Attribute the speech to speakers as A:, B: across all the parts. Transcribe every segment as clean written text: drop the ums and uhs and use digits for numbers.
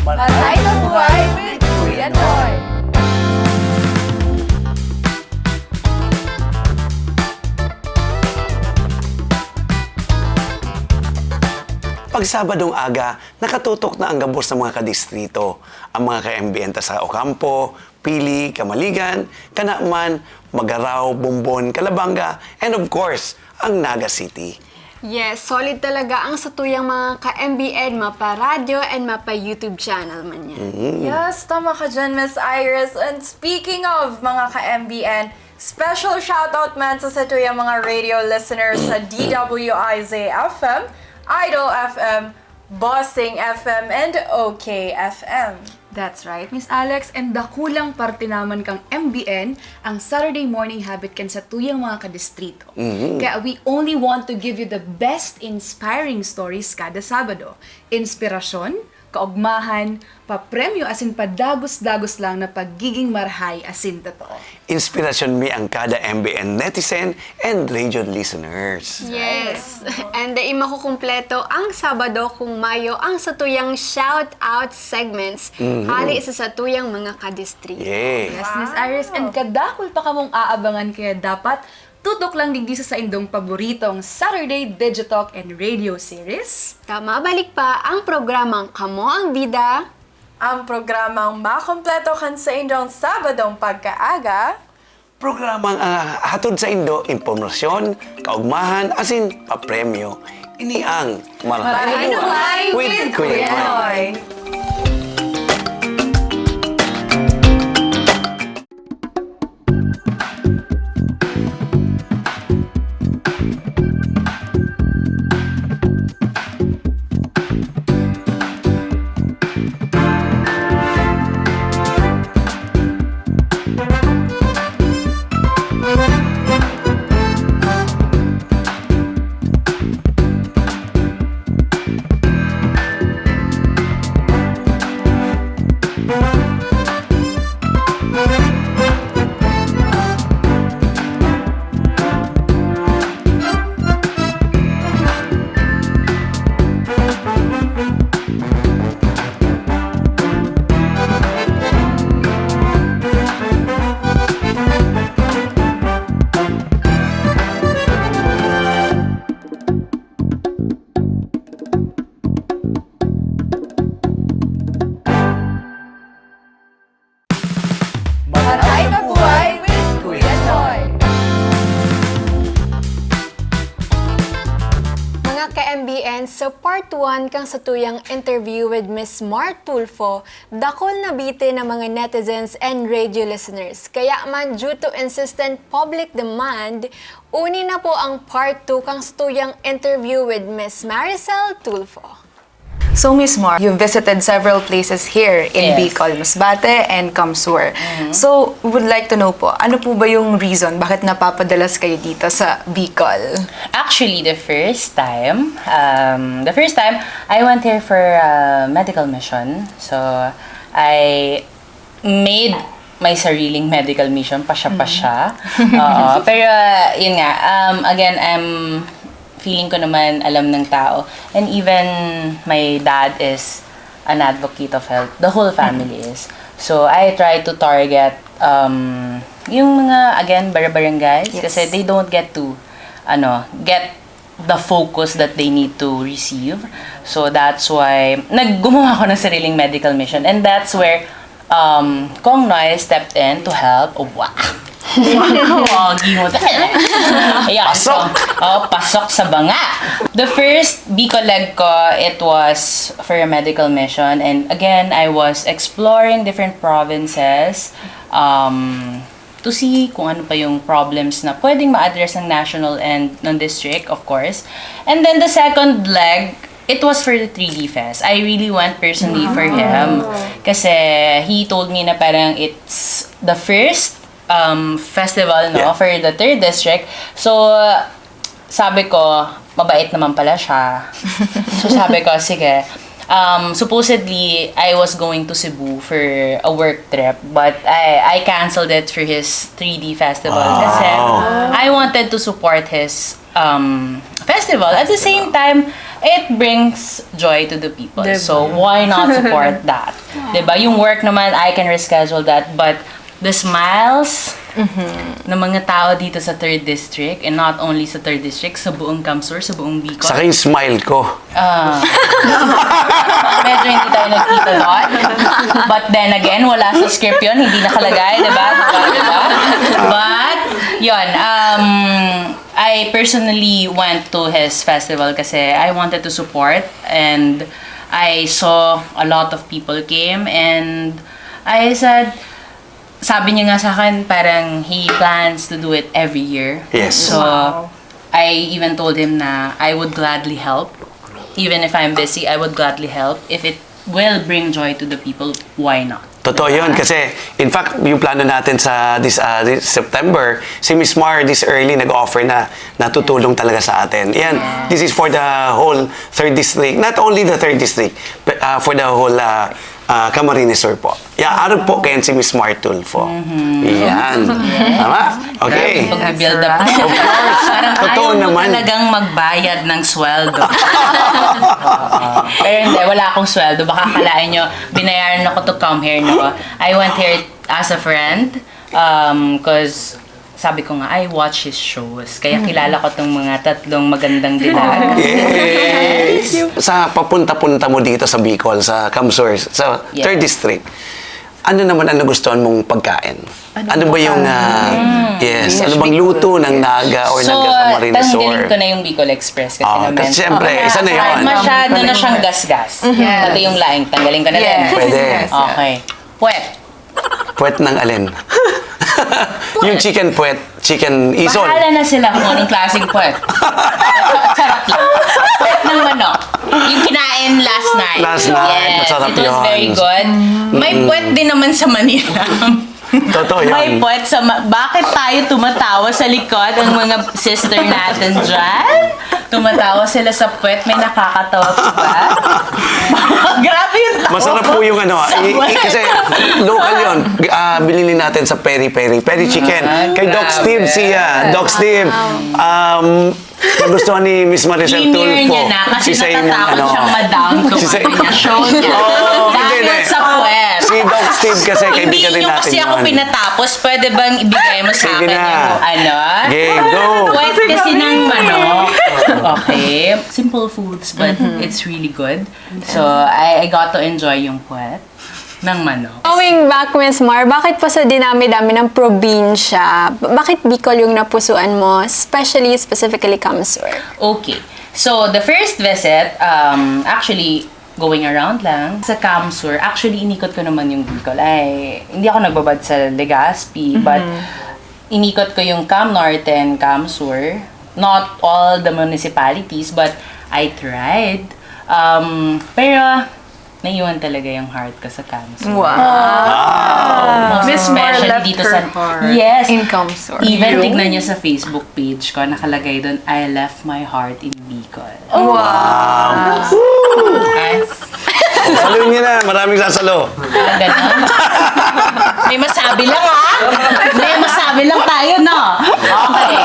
A: Marhay na buhay with Kuya Noy.
B: Pag Sabadong aga, nakatutok na ang gabos ng mga kadistrito. Ang mga ka-MBNta sa Ocampo, Pili, Kamaligan, Kanaman, Magaraw, Bumbon, Calabanga, and of course, ang Naga City.
C: Yes, solid talaga ang satuyang mga ka-MBN, mapa-radyo and mapa-YouTube channel man yan.
A: Yes, tama ka dyan, Miss Iris. And speaking of mga ka-MBN, special shoutout man sa satuyang mga radio listeners sa DWIZ FM, Idol FM, Bossing FM, and OK FM.
D: That's right, Miss Alex. And dakulang parte naman kang MBN, ang Saturday morning habit kan sa tuyang mga kadistrito. Kaya we only want to give you the best inspiring stories kada Sabado. Inspirasyon, kaugmahan, papremyo asin padagos-dagos lang na pagiging marhay asin totoo.
B: Inspirasyon mi ang kada MBN netizen and radio listeners.
C: Yes. And makukumpleto ang Sabado kung Mayo ang satuyang shout-out segments hali sa satuyang mga kadistrito.
B: Yeah.
D: Yes, Miss Iris. And kadakol pa kamong aabangan kaya dapat tutok lang digdi sa indong paboritong Saturday Digitalk and Radio Series.
C: Tama, balik pa ang programang Kamo ang Bida.
A: Ang programang makompleto kan sa inyong Sabadong pagkaaga.
B: Programang hatod sa Indo, impormasyon, kaugmahan, asin papremyo. Ini ang Marhay na Buhay with Kuya Noy.
A: Marhay na buhay with Kuya Noy.
C: Mga ka-MBN, so part 1 kang satuyang interview with Miss Maricel Tulfo, dakol na bite ng mga netizens and radio listeners. Kaya man, due to insistent public demand, uni na po ang part 2 kang satuyang interview with Miss Maricel Tulfo.
D: So, Miss Mar, you visited several places here in
E: Yes.
D: Bicol, Masbate and Kamsur. So, we would like to know po, ano po ba yung reason bakit napapadalas kayo dito sa Bicol?
E: Actually, the first time, I went here for a medical mission. So, I made my sariling medical mission, pasya-pasya. Oo, pero, yun nga, again, feeling ko naman alam ng tao. And even my dad is an advocate of health. The whole family is. So, I try to target yung mga, again, barabarangays.
D: Yes.
E: Kasi they don't get to, get the focus that they need to receive. So, that's why, gumawa ko ng sariling medical mission. And that's where Kong Noy stepped in to help. Oh, wow! Wow, gimot. Ayan,
B: Pasok!
E: Pasok sa banga. The first Bicol leg ko, it was for a medical mission. And again, I was exploring different provinces to see kung ano pa yung problems na pwedeng ma-address ng national and ng district, of course. And then the second leg, it was for the 3D Fest. I really went personally for him. Kasi he told me na parang it's the first festival for the 3rd district. So, sabi ko, mabait naman pala siya. So, sabi ko, sige. Supposedly, I was going to Cebu for a work trip, but I canceled it for his 3D festival. Kasi I wanted to support his festival. At the same time, it brings joy to the people.
A: Diba?
E: So, why not support that? Diba? Yung work naman, I can reschedule that. But, the smiles ng mga tao dito sa 3rd District, and not only sa 3rd District, sa buong Kamsur, sa buong Bicol.
B: Saka yung smile ko.
E: Medyo hindi tayo nagkita doon. But then again, wala sa script yun. Hindi nakalagay, diba? Diba? But, yun. I personally went to his festival kasi I wanted to support, and I saw a lot of people came, and I said, sabi niya nga sa akin, parang he plans to do it every year.
B: Yes.
E: So, I even told him na I would gladly help. Even if I'm busy, I would gladly help. If it will bring joy to the people, why not?
B: Totoo yun. Kasi, in fact, yung plano natin sa this September, si Miss Mar this early nag-offer na natutulong talaga sa atin. Yan, this is for the whole 3rd District. Not only the 3rd District, but for the whole Camarines Sur po. Yeah, araw po kayan si Miss Mar Tulfo. Yan. Tama? Okay.
E: Pag-build up.
B: Of course.
E: Parang
B: Totoo
E: ayaw mo
B: naman.
E: talagang magbayad ng sweldo. Pero hindi, wala akong sweldo. Baka kalain nyo, binayaran ako to come here. No? I went here as a friend because sabi ko nga, I watch his shows. Kaya kilala ko tong mga tatlong magandang dilag.
B: Yes! Sa papunta-punta mo dito sa Bicol, sa Kamsur, sa 3rd District, ano naman ang nagustuhan mong pagkain? Ano ba yung, yes, ano bang luto ng Naga or ng Camarines Sur?
E: Tanggalin ko na yung Bicol Express kasi
B: Kasi siyempre, isa na yun.
E: Masyado na siyang gas-gas. Pati yung laing, tanggalin ko na din.
B: Pwede.
E: Okay. Puwet.
B: Puwet ng alin? Yung chicken puwet, chicken isol.
E: Bahala na sila kung anong klaseng puwet. Charot lang. Puwet ng manok. Yung kinain last night.
B: Last night,
E: Yes,
B: masarap
E: it was
B: yun.
E: very good. May puwet din naman sa Manila.
B: Totoo yun.
E: May puwet sa... Bakit tayo tumatawa sa likod ang mga sister natin dyan? Tumatawa sila sa puwet. May nakakatawa pa ba? Grabe yun.
B: Masarap po yung ano, kasi local yun. Bilili natin sa Peri Chicken. Kay Doc Steve siya. Doc Steve, nagustuhan ni Miss Maricel Tulfo.
E: Linear niya na kasi
B: Si Zayn,
E: natatakot siyang madam kung
B: Si Zayn.
E: ano niya show niya. Dahil
B: hindi.
E: sa puwet.
B: Si Doc Steve kasi kaibigan
E: Hindi
B: rin
E: nyo
B: natin
E: kasi ako
B: yun.
E: pinatapos. Pwede bang ibigay mo sa
B: Sige
E: akin
B: na.
E: yung ano?
B: Game, go!
E: Puwet kasi ng manok. Okay. Simple foods, but it's really good. So, I got to enjoy yung puwet ng manok.
C: Going back, Miss Mar, bakit po sa dinami-dami ng probinsya, bakit Bicol yung napusuan mo, specifically Kamsur?
E: Okay. So, the first visit, actually, going around lang sa Kamsur. Actually, inikot ko naman yung Bicol. Hindi ako nagbabad sa Legazpi, but inikot ko yung Cam Norte and Kamsur. Not all the municipalities, but I tried. Pero, naiwan talaga yung heart ko sa Kamsur. Most
A: Miss Mar
E: especially
A: left
E: dito
A: her
E: sa...
A: heart
E: Yes.
A: in Kamsur.
E: Even tignan niyo sa Facebook page ko, nakalagay doon, I left my heart in Bicol. Ay,
B: Saluhin niyo na, maraming sasalo.
E: ganon. May masabi lang May masabi lang tayo, no? Okay.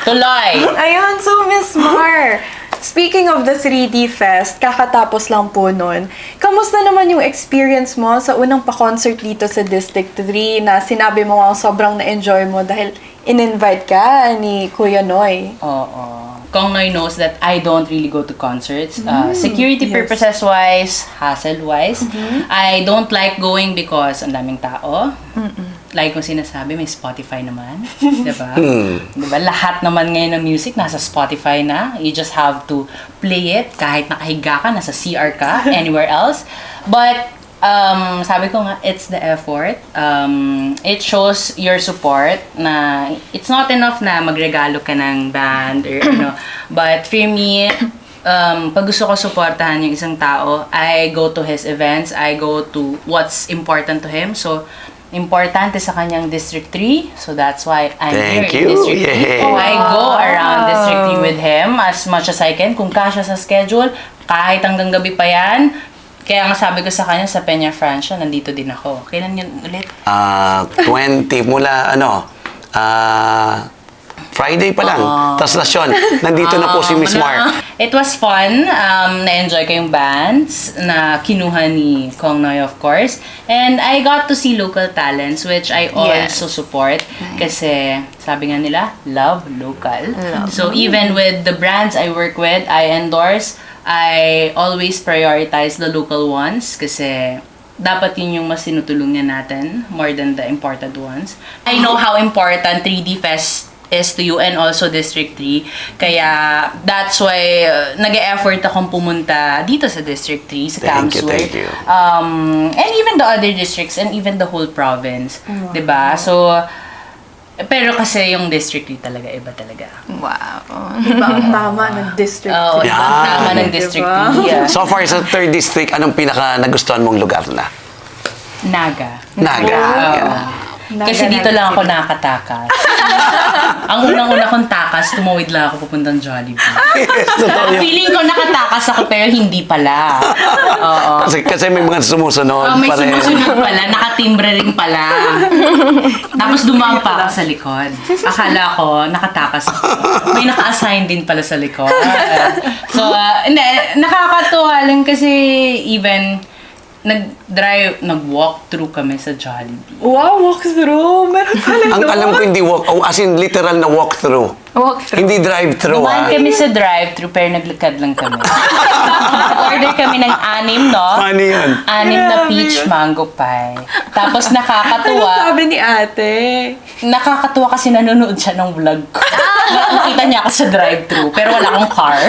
E: Tuloy.
A: Ayun, so Miss Mar, speaking of the 3D Fest, kakatapos lang po nun. Kamusta naman yung experience mo sa unang pa-concert dito sa District 3 na sinabi mo ang sobrang na-enjoy mo dahil in-invite ka ni Kuya Noy?
E: Oo. Kong Noy knows that I don't really go to concerts. Security purposes wise, hassle wise. I don't like going because ang daming tao. Like kung sinasabi, may Spotify naman. Diba? Diba? Lahat naman ngayon ng music nasa Spotify na. You just have to play it. Kahit nakahiga ka, nasa CR ka, anywhere else. But, sabi ko nga, it's the effort. It shows your support na it's not enough na magregalo ka ng band or ano. But for me, pag gusto ko supportahan yung isang tao, I go to his events, I go to what's important to him. So, importante sa kanyang District 3. So, that's why I'm
B: Thank
E: here in
B: you.
E: District 3.
B: Yeah.
E: I go around District 3 with him as much as I can. Kung kasya sa schedule, kahit hanggang gabi pa yan. Kaya nga sabi ko sa kanya, sa Peña Francia, nandito din ako. Kailan yun ulit?
B: 20 mula, 5 Friday pa lang. Translasyon. Nandito na po si Miss Mar.
E: It was fun. Na-enjoy ko yung bands na kinuha ni Kong Noy, of course. And I got to see local talents, which I also support. Kasi sabi nga nila, love local. So even with the brands I work with, I endorse, I always prioritize the local ones kasi dapat yun yung mas sinutulungan natin more than the imported ones. I know how important 3D Fest is to you and also District 3. Kaya that's why nag-e-effort akong pumunta dito sa District 3, sa Camsway.
B: Thank you.
E: And even the other districts and even the whole province. Diba? So, pero kasi yung District 3 talaga, iba talaga.
C: Wow.
A: Ibang tama ng district.
E: Oo,
B: Yeah.
E: ibang tama ng District 3. Yeah.
B: So far sa 3rd District, anong pinaka nagustuhan mong lugar na?
E: Naga.
B: Naga.
E: Oo.
B: Yeah.
E: Kasi dito lang ako nakatakas. Ang unang-una kong takas, tumawid lang ako pupuntang Jollibee.
B: Yes, totoo yun.
E: Feeling ko nakatakas ako pero hindi pala. Oo.
B: Kasi may mga sumusunod
E: May
B: pa rin.
E: sumusunod pala, nakatimbre rin pala. Tapos dumaan pa ako sa likod. Akala ko, nakatakas ako. May naka-assign din pala sa likod. So, hindi, nakakatuwa lang kasi even nag-walk through kami sa Jollibee.
A: Wow, walkthrough! Meron pala
B: Ang alam ko hindi walk, as in literal na walk-through. Hindi drive-through.
E: Dumaan kami sa drive-thru pero naglikad lang kami. Order kami ng 6, no?
B: Paano yun?
E: 6 na peach mango pie. Tapos nakakatuwa.
A: Sabi ni ate.
E: Nakakatuwa kasi nanonood siya ng vlog ko. Nakikita niya ako sa drive-thru pero wala akong car.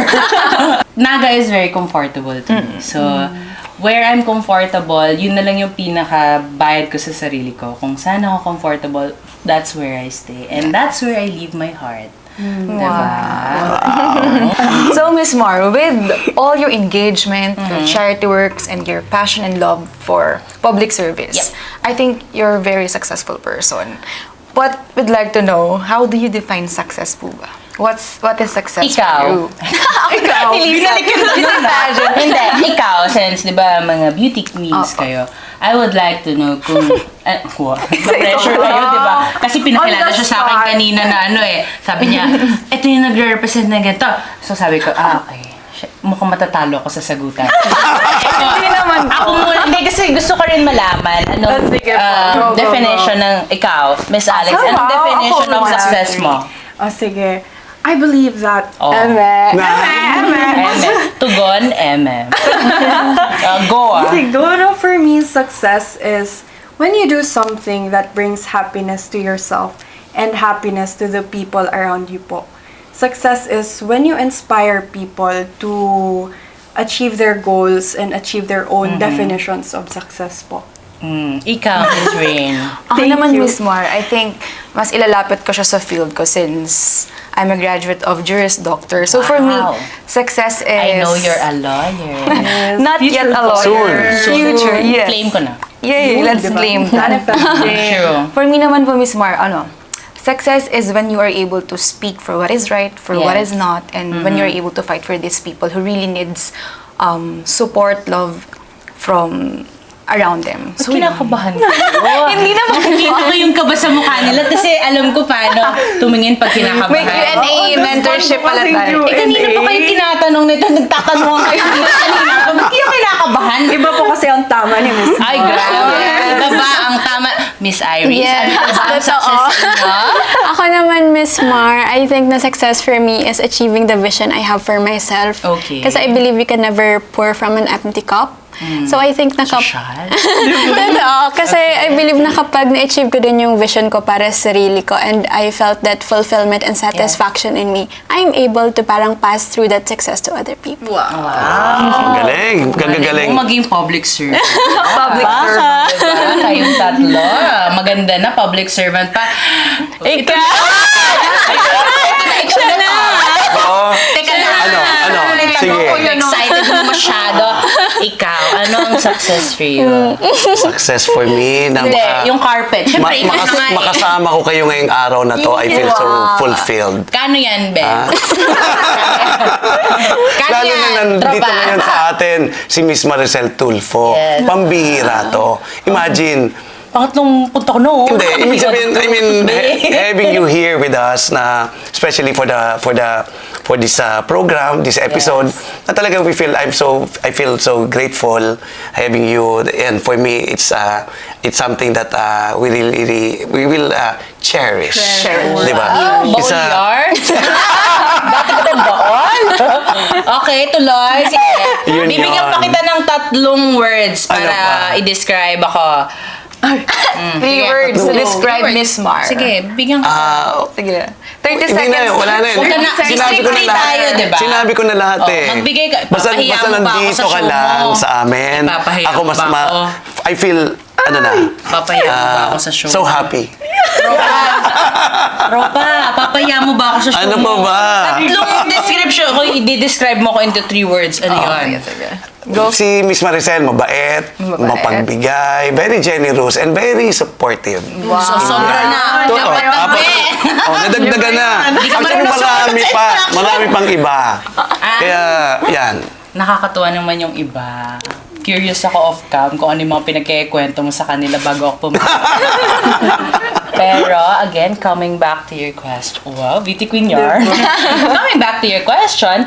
E: Naga is very comfortable to me. So, where I'm comfortable, yun na lang yung pinaka-bayad ko sa sarili ko. Kung saan ako comfortable, that's where I stay. And that's where I leave my heart. Diba?
D: So, Miss Mar, with all your engagement, your charity works, and your passion and love for public service, I think you're a very successful person. But we'd like to know, how do you define success po ba? What is success
E: Ikaw.
D: for you? Ikaw.
E: Binalik ko na Hindi, ikaw, since, di ba, mga beauty queens kayo, I would like to know kung, pressure kayo, di ba? Kasi pinakilala siya sa akin kanina na sabi niya, ito yung nagre-represent na ganito. So sabi ko, okay. Mukhang matatalo ako sa sagutan.
A: Hindi naman po.
E: Ako muna, hindi kasi gusto ko rin malaman
A: Sige po. Go.
E: definition ng ikaw, Miss Alex,
A: Sama,
E: anong definition
A: ako
E: of
A: naman.
E: success mo?
A: Sige. I believe that.
E: Oh.
A: Eme.
E: Tugon, go
A: Siguro for me, success is when you do something that brings happiness to yourself and happiness to the people around you po. Success is when you inspire people to achieve their goals and achieve their own definitions of success po.
E: Ikaw, Miss Rain.
D: Ako
A: Thank
D: naman,
A: you.
D: Miss Mar, I think mas ilalapit ko siya sa field ko since I'm a graduate of Juris Doctor. So for me,
E: Wow.
D: success is...
E: I know you're a lawyer.
D: Not yet a lawyer.
B: Soon.
D: Future, yes.
E: Claim ko na.
D: Yay, let's claim that.
A: Manifesting.
E: True.
D: For me naman po, Miss Mar, success is when you are able to speak for what is right, for what is
E: Yes.
D: not, and when you're able to fight for these people who really needs support, love from around them.
E: So, kinakabahan ko.
D: Hindi naman.
E: Nakikita ko yung kaba sa mukha nila kasi alam ko paano tumingin pag kinakabahan.
D: May Q&A mentorship pala tayo.
E: Kanina pa kayo tinatanong nito, nagtatanong kayo dito kanina. Ba't kayo kinakabahan?
A: Iba po kasi ang tama ni Miss.
E: Ay, grabe. Iba ba ang tama? Miss Iris,
C: Yes,
E: ano ba ang
C: totoo.
E: success mo?
C: Ako naman, Miss Mar, I think the success for me is achieving the vision I have for myself.
E: Okay.
C: Because I believe you can never pour from an empty cup. So I think
E: Social?
C: Totoo. Kasi I believe na kapag na-achieve ko din yung vision ko para sa sarili ko and I felt that fulfillment and satisfaction in me, I'm able to parang pass through that success to other people.
B: Galing. Gagaling.
E: Kung maging public servant.
D: Public
E: servant. Diba? Kayong tatlo. Maganda na, public servant pa.
C: Ikaw!
E: Ikaw na!
B: Oo.
E: Teka lang.
B: Ano? Sige.
E: Excited mo masyado. Ikaw, ano ang success for you?
B: Success for me.
E: Hindi, yung carpet. Siyempre, ikaw na nga eh.
B: Makasama ko kayo ngayong araw na to. I feel so fulfilled.
E: Kano yan, Ben? Kano
B: Lalo na
E: yan?
B: nandito
E: Tropa.
B: ngayon sa atin si Miss Maricel Tulfo.
E: Yes.
B: Pambihira to. Imagine,
E: pangatlong punta ko no.
B: Hindi, ibig sabihin, I mean, having you here with us na, especially for this program, this episode, na talaga I feel so grateful having you, and for me, it's something that we will cherish. Di ba?
E: Baon yar? Dati ka baon? Okay, tuloy. Sige.
B: Yun
E: Bibigyan pa
B: yun.
E: kita ng 3 words
B: Ano
E: para
B: pa?
E: i-describe ako.
A: 3 words to describe Miss Mar.
E: Sige, bigyan ka.
A: Sige. 30
B: Hindi
A: seconds.
B: na, wala na eh.
E: Huwag ka na-
B: Sinabi ko na
E: strictly
B: lahat.
E: tayo, diba?
B: Sinabi ko na lahat eh.
E: Magbigay ka.
B: Basta
E: Papahiya mo ba ako
B: nandito
E: sa
B: ka
E: show
B: lang
E: mo?
B: sa amin.
E: Ipapahiya
B: Ako
E: mo
B: mas
E: ba ako?
B: I feel,
E: Papahiya mo ba ako sa show
B: so
E: mo?
B: happy.
E: Ropa, papahiya mo ba ako sa show
B: Ano
E: mo?
B: pa ba?
E: 3 description. Kung i-describe mo ko into 3 words, ano yun?
B: Si Miss Maricel, mabait, mapagbigay, very generous, and very supportive.
E: So, sobra na. Dapat tabi.
B: Nadagdagan na.
E: Hindi ka
B: Actually,
E: marunong
B: marami
E: sumunod sa
B: pa.
E: instruction.
B: Marami pang iba. Kaya, yan.
E: Nakakatuwa naman yung iba. Curious ako off-cam kung ano yung mga pinagkikwento mo sa kanila bago ako pumasok. Pero, again, coming back to your question. Wow, beauty queen yar. Coming back to your question,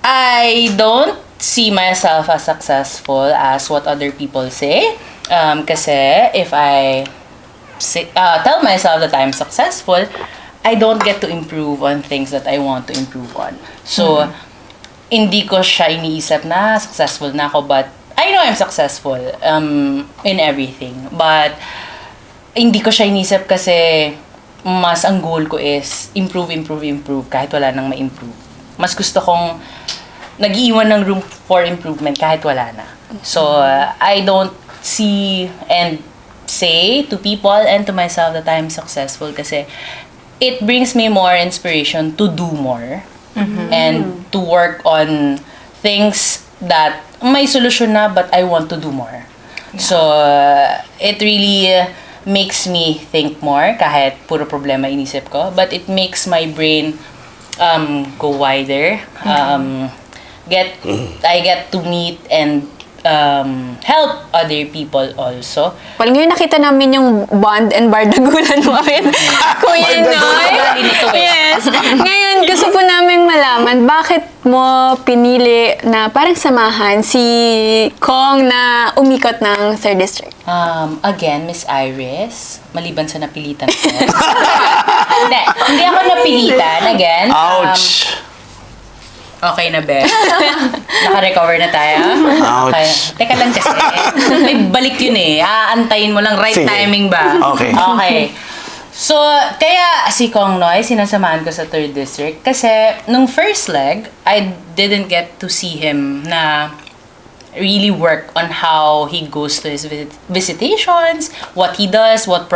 E: I don't see myself as successful as what other people say. Kasi if I tell myself that I'm successful, I don't get to improve on things that I want to improve on. So, hindi ko siya iniisip na successful na ako, but I know I'm successful in everything. But, hindi ko siya iniisip kasi mas ang goal ko is improve kahit wala nang ma-improve. Mas gusto kong nag-iwan ng room for improvement kahit wala na. So, I don't see and say to people and to myself that I'm successful kasi it brings me more inspiration to do more and to work on things that may solusyon na but I want to do more. So, it really makes me think more kahit puro problema inisip ko, but it makes my brain go wider. I get to meet and help other people also.
C: Well, ngayon nakita namin yung bond and bardagulan mo with Kuya Noy. Yes. Ngayon, gusto po namin malaman, bakit mo pinili na parang samahan si Kong na umikot ng 3rd District?
E: Again, Miss Iris, maliban sa napilitan ko. hindi ako napilitan. Again.
B: Ouch!
E: Okay na, be? Naka-recover na tayo?
B: Ouch.
E: Okay. Teka lang kasi. May balik yun eh. Aantayin mo lang. Right
B: Sige.
E: timing ba?
B: Okay.
E: Okay. So, kaya si Kong Noy, sinasamahan ko sa 3rd District. Kasi, nung first leg, I didn't get to see him na really work on how he goes to his visitations, what he does, what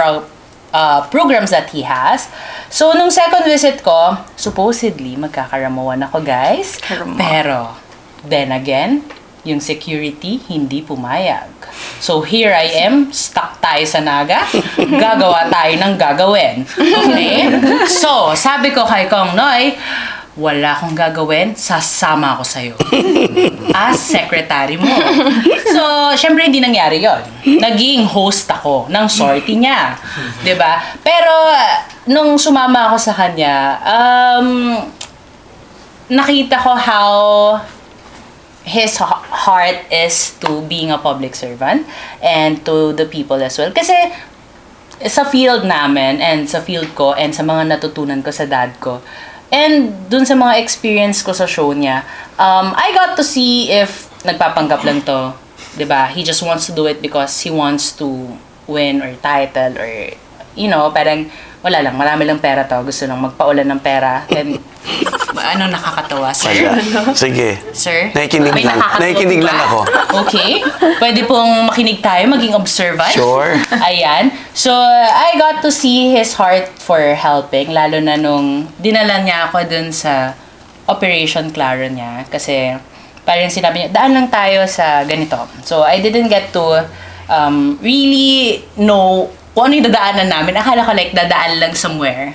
E: programs that he has. So, nung second visit ko, supposedly, magkakaramuan ako, guys. Pero, then again, yung security, hindi pumayag. So, here I am, stuck tayo sa naga, gagawa tayo ng gagawin. Okay? So, sabi ko kay Kong Noy, wala akong gagawin, sasama ako sa'yo. As secretary mo. So, syempre hindi nangyari yon. Naging host ako ng sortie niya. 'Di ba? Pero, nung sumama ako sa kanya, nakita ko how his heart is to being a public servant and to the people as well. Kasi, sa field namin and sa field ko and sa mga natutunan ko sa dad ko, and dun sa mga experience ko sa show niya, I got to see if nagpapanggap lang to. 'Di ba? He just wants to do it because he wants to win or title or, parang wala lang, marami lang pera to. Gusto lang magpaulan ng pera. And, nakakatawa, sir?
B: Sige.
E: Sir?
B: Nakikinig
E: May
B: lang.
E: nakakatawa
B: Nakikinig
E: ba?
B: lang ako.
E: Okay. Pwede pong makinig tayo, maging observant.
B: Sure.
E: Ayan. So, I got to see his heart for helping, lalo na nung dinala niya ako dun sa Operation Claro niya. Kasi, parang sinabi niya, daan lang tayo sa ganito. So, I didn't get to really know kung ano yung dadaanan namin. Akala ko like dadaan lang somewhere.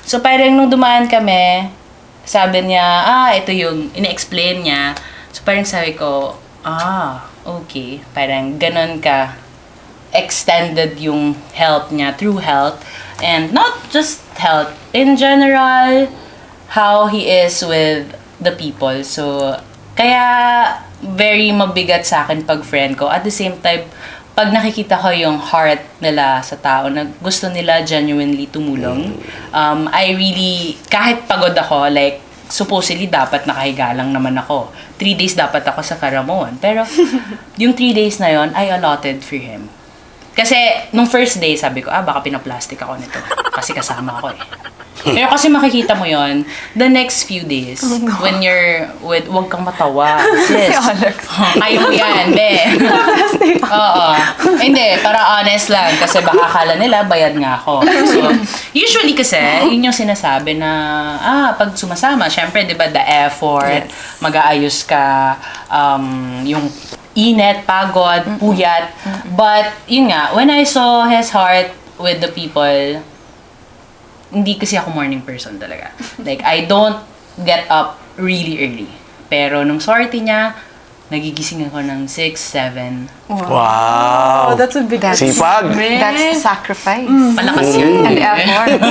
E: So, parang nung dumaan kami, sabi niya, ito yung ina-explain niya. So, parang sabi ko, okay. Parang ganon ka extended yung help niya through health. And not just health, in general, how he is with the people. So, kaya very mabigat sa akin pag friend ko. At the same time, pag nakikita ko yung heart nila sa tao, na gusto nila genuinely tumulong, I really, kahit pagod ako, like, supposedly dapat nakahiga lang naman ako. 3 days dapat ako sa Karamuan. Pero, yung 3 days na yon I allotted for him. Kasi, nung first day, sabi ko, baka pinaplastic ako nito. Kasi kasama ako eh. Pero kasi makikita mo yon the next few days, when you're with, wag kang matawa. Sis. Kaya mo yan, be. Oo. Hindi, para honest lang. Kasi baka akala nila, bayad nga ako. So, usually kasi, yun yung sinasabi na, pag sumasama, syempre, di ba, the effort, mag-aayos ka, yung init, pagod, puyat. But, yun nga, when I saw his heart with the people, hindi kasi ako morning person talaga. Like, I don't get up really early. Pero nung sortie niya, nagigising ako ng 6, 7.
B: Wow!
A: That's a big
B: Sipag!
F: That's sacrifice.
E: Malakas yun.
F: And effort.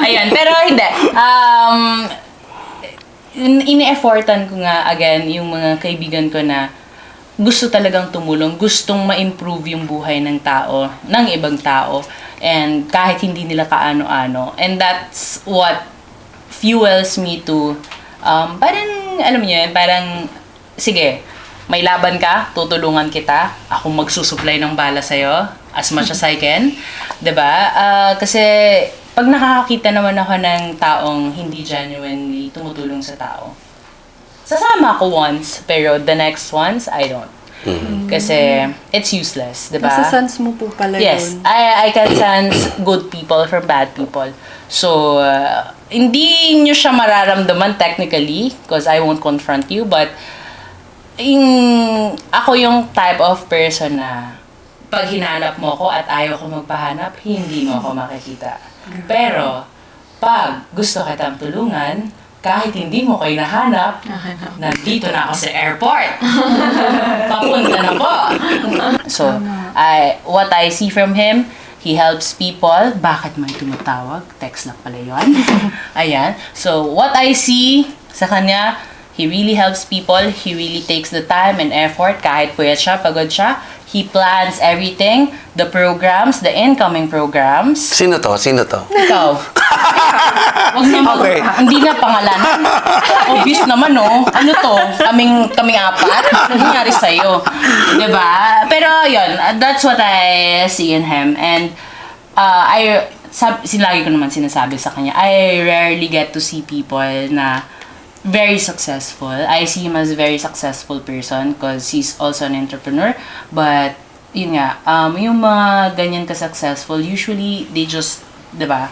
E: Ayan, pero hindi. Ini-effortan ko nga, again, yung mga kaibigan ko na gusto talagang tumulong, gustong ma-improve yung buhay ng tao, ng ibang tao, and kahit hindi nila kaano-ano. And that's what fuels me to, parang, alam niyo yun, parang, sige, may laban ka, tutulungan kita, ako magsusupply ng bala sa'yo, as much as I can. 'Di ba? Kasi, pag nakakakita naman ako ng taong hindi genuinely tumutulong sa tao, sasama ako once, pero the next ones, I don't. Kasi, it's useless, diba?
A: Nasa-sense mo po pala
E: Yes,
A: yun.
E: I can sense good people from bad people. So, hindi nyo siya mararamdaman technically, because I won't confront you, but, ako yung type of person na, pag hinanap mo ko at ayaw ko magpahanap, hindi mo ako makikita. Pero, pag gusto kitang tulungan, kahit hindi mo kayo nahanap, nandito na ako sa airport. Papunta na po. So, what I see from him, he helps people. Bakit may tumatawag? Text lang pala yun. Ayan. So, what I see sa kanya, he really helps people. He really takes the time and effort. Kahit puyat siya, pagod siya. He plans everything. The programs, the incoming programs.
B: Sino to?
E: Ikaw. Wag naman.
B: Okay.
E: Hindi na pangalanan. Obvious naman, no? Ano to? Kaming apat? Ano nangyari sa'yo? Diba? Pero, yun. That's what I see in him. And, lagi ko naman sinasabi sa kanya, I rarely get to see people na very successful. I see him as a very successful person because he's also an entrepreneur. But, yun nga, yung mga ganyan ka-successful, usually, they just, diba,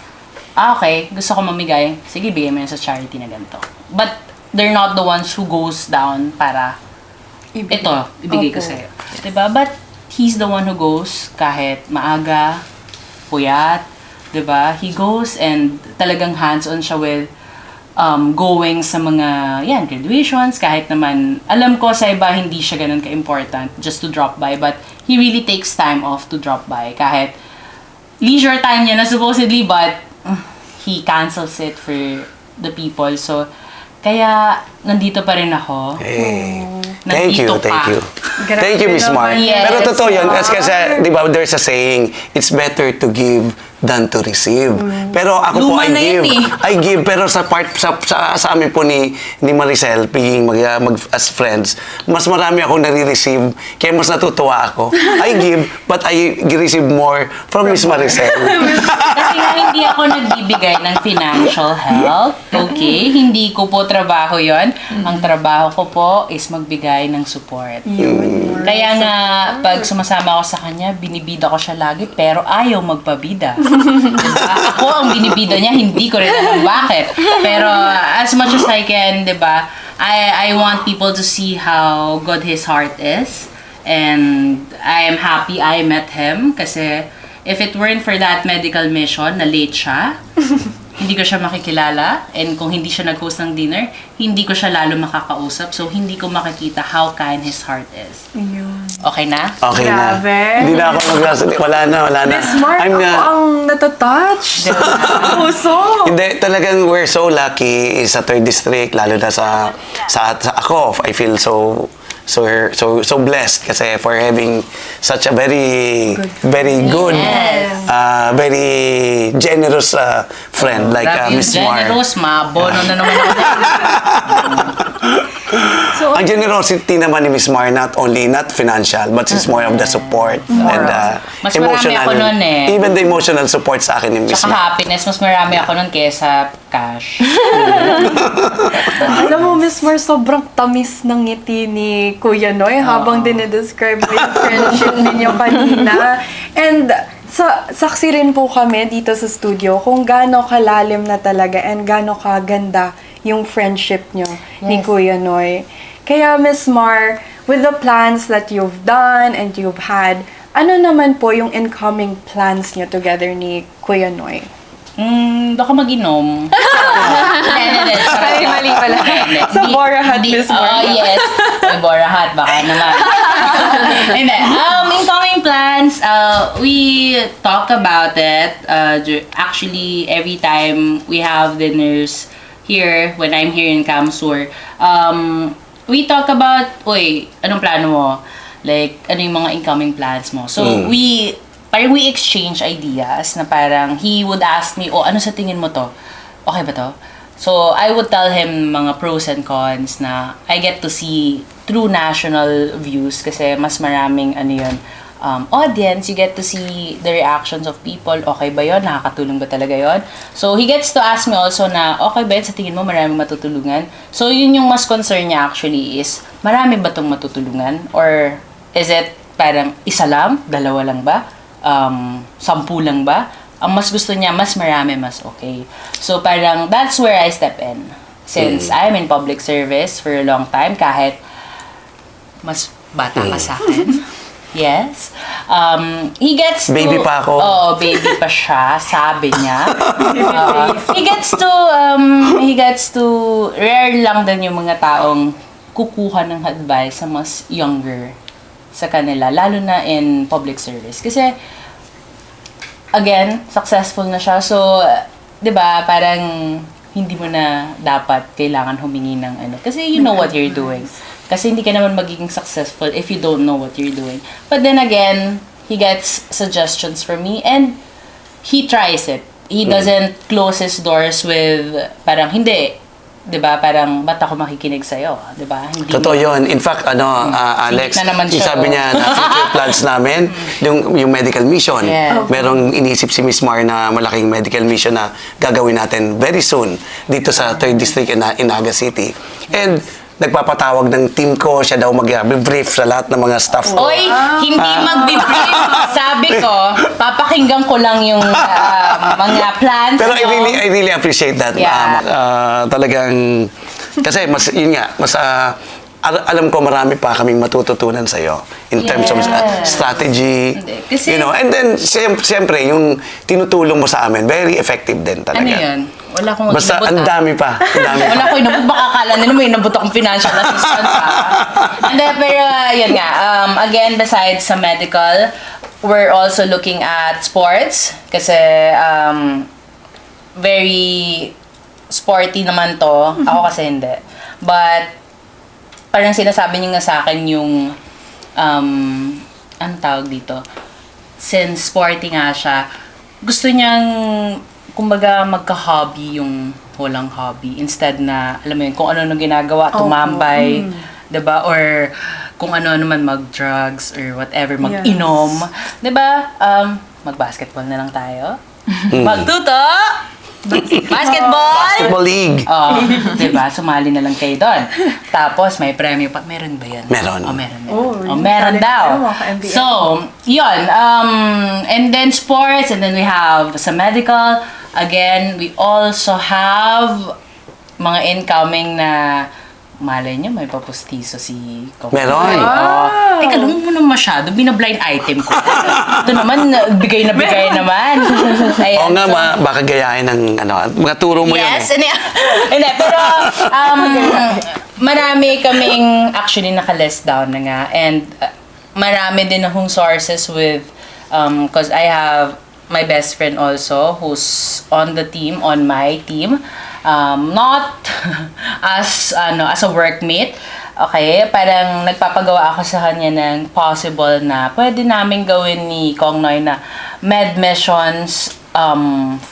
E: okay, gusto ko mamigay, sige, bigay mo yun sa charity na ganito. But, they're not the ones who goes down para, ibigay ko sa'yo. Diba? But, he's the one who goes kahit maaga, puyat, diba? He goes and talagang hands-on siya with going sa mga, graduations, kahit naman, alam ko sa iba hindi siya ganun ka-important just to drop by, but he really takes time off to drop by, kahit leisure time niya na supposedly, but he cancels it for the people. So, kaya, nandito pa rin ako.
B: Thank you. Thank you, Miss Mark.
E: Yes.
B: Pero totoo yun, kasi, di ba, there's a saying, it's better to give than to receive. Pero ako po,
E: Luma na yun eh.
B: I give, pero sa amin po ni Maricel, piging as friends, mas marami akong nare-receive, kaya mas natutuwa ako. I give, but I receive more from Miss Maricel.
E: Kasi nga hindi ako nagbibigay ng financial help, okay? Hindi ko po trabaho yon. Ang trabaho ko po is magbigay ng support. Kaya nga, pag sumasama ako sa kanya, binibida ko siya lagi, pero ayaw magpabida. Diba? Ako ang binibida niya, hindi ko rin alam bakit. Pero as much as I can, diba, I want people to see how good his heart is. And I am happy I met him kasi if it weren't for that medical mission na late siya, hindi ko siya makikilala. And kung hindi siya nag-host ng dinner, hindi ko siya lalo makakausap. So, hindi ko makikita how kind his heart is. Okay na?
B: Okay na.
A: Grabe.
B: Hindi na ako wala na.
A: Miss Mark,
B: I'm na,
A: ako ang natatouch. Puso.
B: Hindi, talagang we're so lucky sa 3rd District, lalo na sa ako. I feel so blessed kasi for having such a very good, very generous friend like Miss Mar.
E: Generous, mabono na naman ako.
B: Ang generosity naman ni Miss Mar, not financial, but it's more of the support and
E: Mas marami ako nun eh.
B: Even the emotional support sa akin ni Miss
E: Tsaka
B: Mar.
E: happiness, mas marami ako nun kesa cash.
A: Alam mo, Miss Mar, sobrang tamis ng ngiti ni Kuya Noy habang dinidescribe mo yung friendship ninyo kanina. And saksi rin po kami dito sa studio kung gaano kalalim na talaga and gaano kaganda yung friendship nyo ni Kuya Noy. Kaya, Miss Mar, with the plans that you've done and you've had, ano naman po yung incoming plans nyo together ni Kuya Noy?
E: Baka mag-inom.
A: Ay, mali pala. Sa Borahat, Miss Mar.
E: Oh, yes. May Borahat, baka naman. Hindi. Incoming plans, we talk about it. Actually, every time we have dinners here, when I'm here in Kamsur, we talk about, anong plano mo? Like, ano yung mga incoming plans mo? So, we exchange ideas na parang he would ask me, ano sa tingin mo to? Okay ba to? So, I would tell him mga pros and cons na I get to see true national views kasi mas maraming audience, you get to see the reactions of people. Okay ba yun? Nakakatulong ba talaga yun? So, he gets to ask me also na, okay ba yun? Sa tingin mo maraming matutulungan? So, yun yung mas concern niya actually is, marami ba itong matutulungan? Or is it parang isa lang? Dalawa lang ba? 10 lang ba? Ang mas gusto niya, mas marami, mas okay. So, parang that's where I step in. Since I'm in public service for a long time, kahit mas bata ka sa akin. Yes. He gets to...
B: Baby pa ako.
E: Oo, baby pa siya, sabi niya. He gets to... Rare lang din yung mga taong kukuha ng advice sa mas younger sa kanila, lalo na in public service. Kasi, again, successful na siya. So, di ba, parang hindi mo na dapat kailangan humingi ng Kasi you know what you're doing. Kasi hindi ka naman magiging successful if you don't know what you're doing. But then again, he gets suggestions from me and he tries it. He doesn't close his doors with parang hindi. 'Di ba? Parang ba't ako makikinig sa iyo, 'di ba? Hindi.
B: Totoo 'yun. In fact, Alex,
E: na naman
B: yung
E: siya,
B: sabi niya na future plans namin, yung medical mission.
E: Yeah.
B: Merong inisip si Miss Mar na malaking medical mission na gagawin natin very soon dito sa 3rd District in Naga City. And nagpapatawag ng team ko, siya daw mag-brief sa lahat ng mga staff ko.
E: Oy, hindi magbi-brief. Sabi ko, papakinggan ko lang yung mga plans.
B: Pero
E: nyo.
B: I really appreciate that.
E: Yeah.
B: Talagang, kasi alam ko marami pa kaming matututunan sa iyo in terms of strategy.
E: Kasi-
B: and then siyempre yung tinutulong mo sa amin, very effective din talaga.
E: Ano yun? Wala akong
B: Basta
E: inabot,
B: ang dami pa.
E: Wala akong inabot. Baka akala nila may inabot akong financial assistance. Hindi, pero yun nga. Again, besides sa medical, we're also looking at sports. Kasi very sporty naman to. Ako kasi hindi. But parang sinasabi niya nga sa akin yung anong tawag dito? Since sporty nga siya, gusto niyang kumbaga magka-hobby yung walang hobby instead na alam mo yun kung ano ginagawa tumambay, 'di ba? Or kung ano man mag-drugs or whatever, mag-inom, 'di ba? Mag-basketball na lang tayo. Magtuto! Basketball!
B: Basketball league.
E: Oh, 'di ba? Sumali na lang kayo doon. Tapos may premyo pa. Meron ba 'yan?
B: Meron.
E: Oh, meron.
A: talent
E: Meron daw.
A: tayo, mga ka-MBN.
E: So, 'yun. And then sports, and then we have sa medical. Again, we also have mga incoming na malay niyo, may papustiso si Coco.
B: Meron.
E: Teka, lang mo naman masyado. Bina-blind item ko. Ito naman, bigay na bigay naman. Ayan,
B: Oo nga, baka gayahin ng mga turo mo yun.
E: Yes, hindi, pero marami kaming actually naka-list down na nga. And marami din akong sources with, because I have my best friend also who's on the team, on my team. Not as a workmate. Okay, parang nagpapagawa ako sa kanya ng possible na pwede namin gawin ni Kong Noy na med missions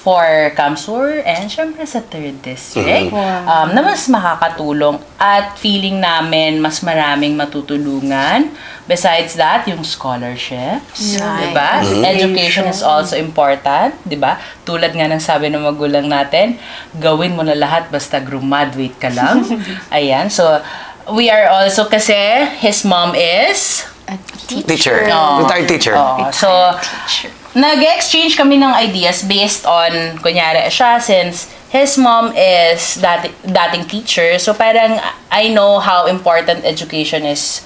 E: for Kamsur and syempre sa 3rd District na mas makakatulong at feeling namin mas maraming matutulungan. Besides that, yung scholarships, diba? Education is also important, diba? Tulad nga ng sabi ng magulang natin, gawin mo na lahat basta graduate ka lang. Ayan, so we are also kasi his mom is
B: Teacher. Retired teacher.
E: So, nag-exchange kami ng ideas based on, kunyari siya, since his mom is dating teacher, so parang I know how important education is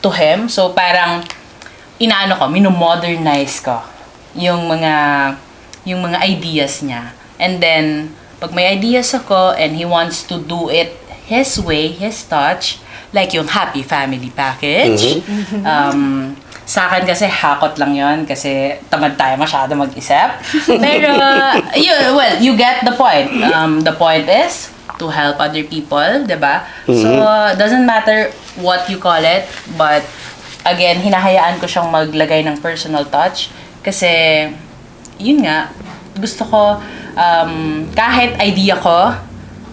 E: to him. So, parang mino-modernize ko yung mga ideas niya. And then, pag may ideas ako and he wants to do it his way, his touch, like yung happy family package. Sa akin kasi hakot lang yon kasi tamad tayo masyado mag-isip. Pero, you get the point. The point is to help other people, diba? So, doesn't matter what you call it, but again, hinahayaan ko siyang maglagay ng personal touch kasi, yun nga, gusto ko, kahit idea ko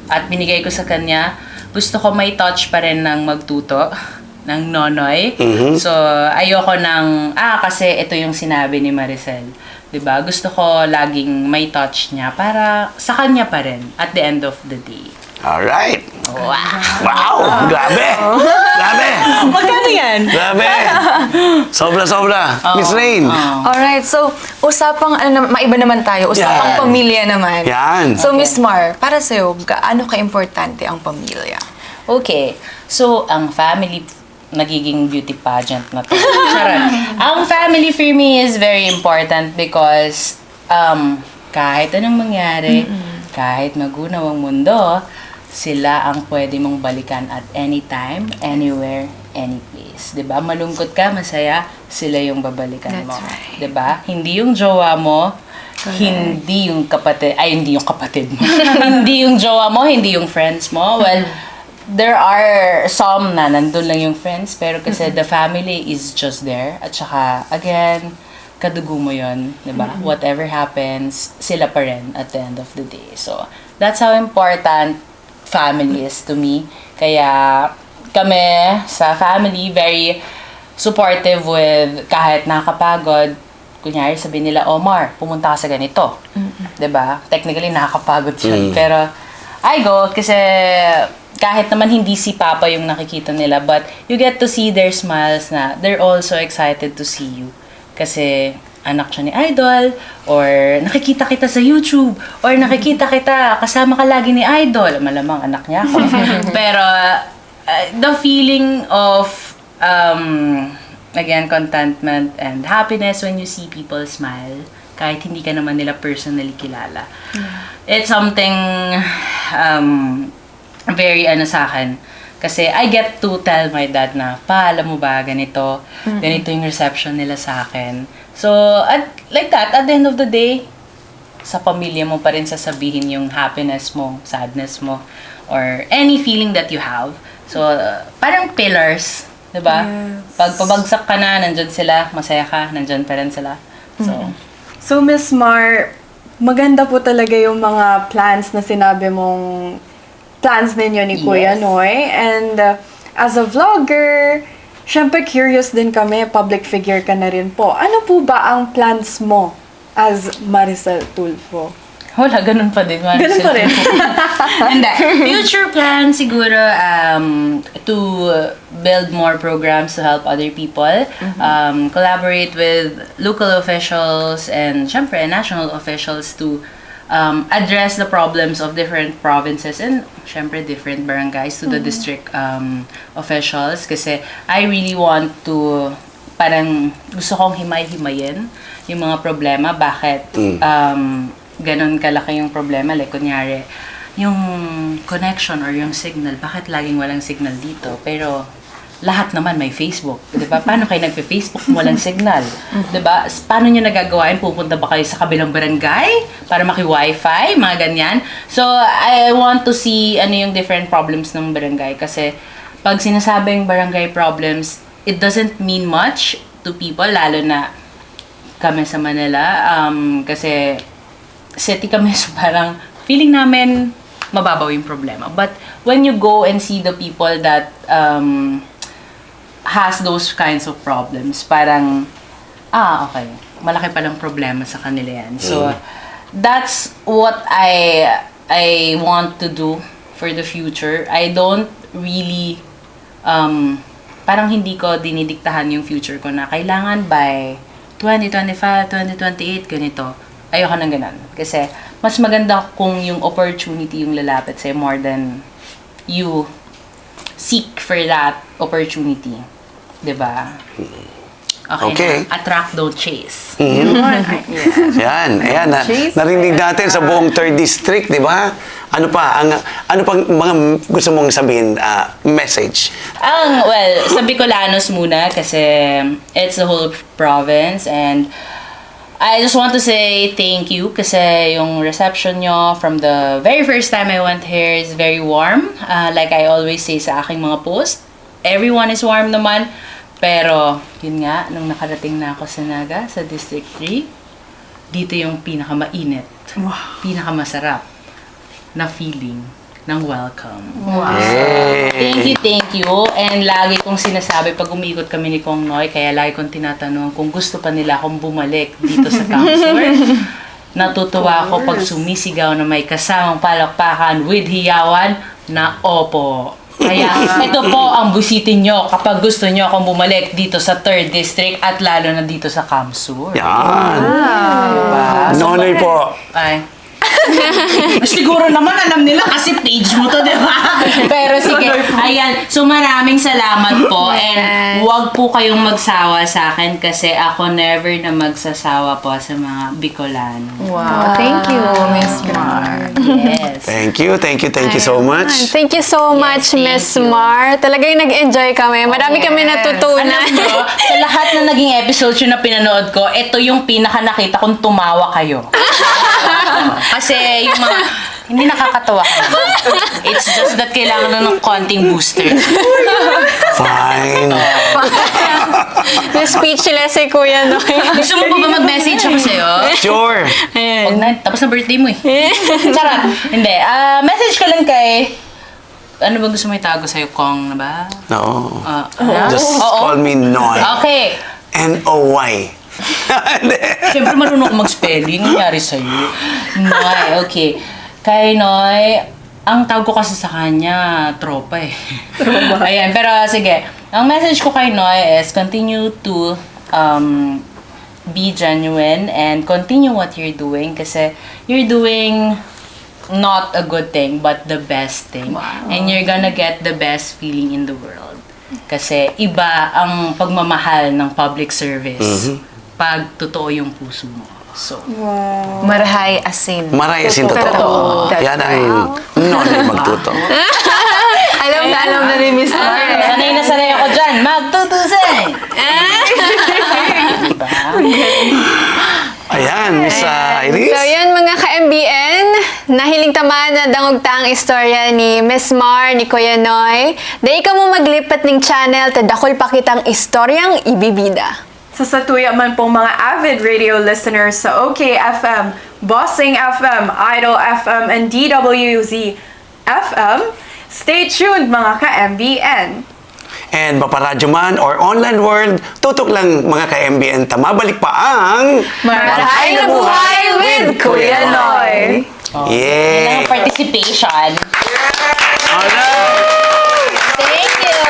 E: at binigay ko sa kanya, gusto ko may touch pa rin ng magtuto ng nonoy. So, ayoko kasi ito yung sinabi ni Maricel. Diba? Gusto ko laging may touch niya para sa kanya pa rin at the end of the day.
B: Alright. Wow! Grabe! Grabe!
E: Magkano yan?
B: Grabe! Sobra-sobra. Miss Rain.
A: Alright, so usapang maiba naman tayo, usapang
B: Yan.
A: pamilya naman.
B: Yan.
A: So Miss Mar, para sa'yo, gaano ka-importante ang pamilya?
E: Okay. So, ang family, nagiging beauty pageant na to. Charot. Ang family for me is very important because kahit anong mangyari, kahit magunaw ang mundo, sila ang pwede mong balikan at anytime, anywhere, any place. 'Di ba? Malungkot ka, masaya, sila yung babalikan mo.
A: That's right.
E: 'Di ba? Hindi yung jowa mo, hindi yung hindi yung kapatid mo. Hindi yung jowa mo, hindi yung friends mo. Well, there are some na nandun lang yung friends, pero kasi the family is just there. At saka, again, kadugo mo yun, di ba? Whatever happens, sila pa rin at the end of the day. So, that's how important family is to me. Kaya, kami sa family, very supportive with kahit nakakapagod. Kunyari, sabihin nila, Omar, pumunta ka sa ganito. Di ba? Technically, nakakapagod yun. Pero, I go kasi kahit naman hindi si Papa yung nakikita nila, but you get to see their smiles na they're also excited to see you. Kasi anak siya ni Idol, or nakikita kita sa YouTube, or nakikita kita, kasama ka lagi ni Idol. Malamang anak niya ako. Pero the feeling of, again, contentment and happiness when you see people smile, kahit hindi ka naman nila personally kilala. It's something very sa akin. Kasi I get to tell my dad na, pa, alam mo ba, ganito yung reception nila sa akin. So, like that, at the end of the day, sa pamilya mo pa rin sasabihin yung happiness mo, sadness mo, or any feeling that you have. So, parang pillars, diba?
A: Yes.
E: Pag pabagsak ka na, nandyan sila, masaya ka, nandyan pa rin sila.
F: So, Miss Mar, maganda po talaga yung mga plans na sinabi mong plans ninyo ni Kuya
E: Yes.
F: Noy. And as a vlogger, syempre curious din kami, public figure ka na rin po. Ano po ba ang plans mo as Maricel Tulfo?
E: Wala, ganun pa din.
F: Ganun pa rin.
E: Hindi. Future plan siguro to build more programs to help other people, collaborate with local officials and syempre national officials to address the problems of different provinces and syempre different barangays to the district officials kasi I really want to parang gusto kong himay-himayin yung mga problema bakit ganon kalaki yung problema like kunyari yung connection or yung signal bakit laging walang signal dito pero lahat naman may Facebook. Diba? Paano kayo nagpe-Facebook kung walang signal? Diba? Paano nyo nagagawain? Pupunta ba kayo sa kabilang barangay para maki-wifi? Mga ganyan. So, I want to see ano yung different problems ng barangay. Kasi, pag sinasabing barangay problems, it doesn't mean much to people, lalo na kami sa Manila. Kasi, city kami, so parang feeling namin mababaw yung problema. But, when you go and see the people that has those kinds of problems, parang, okay, malaki palang problema sa kanila yan. So, that's what I want to do for the future. I don't really, parang hindi ko dinidiktahan yung future ko na kailangan by 2025, 2028, ganito. Ayoko nang ganun. Kasi, mas maganda kung yung opportunity yung lalapit sa'yo more than you seek for that opportunity. Diba? Okay. Na. Attract, don't chase.
B: Yan, ayan. Narinig natin sa buong 3rd District, di ba? Ano pang mga gusto mong sabihin, message?
E: Well, sa Bicolanos muna kasi it's the whole province, and I just want to say thank you kasi yung reception nyo from the very first time I went here is very warm. Like I always say sa aking mga post, everyone is warm naman. Pero, yun nga, nung nakarating na ako sa Naga, sa District 3, dito yung pinakamainit, pinakamasarap na feeling ng welcome.
B: Wow.
E: Thank you. And lagi kong sinasabi pag umiikot kami ni Kong Noy, kaya lagi kong tinatanong kung gusto pa nila akong bumalik dito sa Council. Natutuwa ako pag sumisigaw na may kasamang palakpakan with hiyawan na opo. Kaya ito po ang busitin nyo kapag gusto nyo akong bumalik dito sa 3rd District at lalo na dito sa Kamsur.
B: Yan.
E: Diba?
B: Nonoy po.
E: Ay. Siguro naman alam nila kasi page mo to, di ba? Pero sige, ayan. So maraming salamat po and huwag po kayong magsawa sa akin kasi ako never na magsasawa po sa mga Bicolano.
F: Wow. Thank you, Miss Mar.
E: Yes.
B: Thank you so much.
C: Thank you so much, Miss Mar. Talagang nag-enjoy kami. Marami kami natutunan.
E: Alam mo, sa lahat na naging episodes yung na pinanood ko, ito yung pinaka nakita kong tumawa kayo. Kasi yung mga, hindi nakakatawa ka naman. It's just that kailangan na ng konting booster.
B: Fine.
C: Yung speechless si Kuya Noy.
E: Gusto mo pa ba mag-message ako sa'yo?
B: Sure.
E: Huwag na, tapos na birthday mo eh. Charot. Hindi. Message ka lang kay, ano ba gusto mo itago sa'yo? Kong na ba?
B: No.
E: Ano?
B: Just call me Noy.
E: Okay.
B: N-O-Y.
E: Siyempre marunong ko mag-spelling. Nangyari sa'yo. Noy, okay. Kay Noy, ang tawag ko kasi sa kanya, tropa eh. Ayan, pero sige. Ang message ko kay Noy is continue to be genuine and continue what you're doing kasi you're doing not a good thing but the best thing. Wow. And you're gonna get the best feeling in the world. Kasi iba ang pagmamahal ng public service pag totoo yung puso mo. So,
A: Marhay asin.
B: Marhay asin totoo. Yan ay Nonoy magtuto.
A: Alam na ni Miss Mar.
E: sanay ako dyan. Magtutusin! Diba?
B: Ayan, Miss Iris.
C: So yun mga ka-MBN, nahiling tamaan na dangog ang istorya ni Miss Mar, ni Kuya Noy. Dahil ka mo maglipat ng channel, tadakol pa kitang istoryang ibibida.
A: Sa satuya man pong mga avid radio listeners sa OKFM, Bossing FM, Idol FM, and DWZ FM, stay tuned mga ka-MBN.
B: And maparadyo man or online world, tutok lang mga ka-MBN. Tamabalik pa ang
A: Marhay na Buhay with Kuya Noy.
B: Yeah.
E: Ang participation.
B: Alright.
E: Thank you!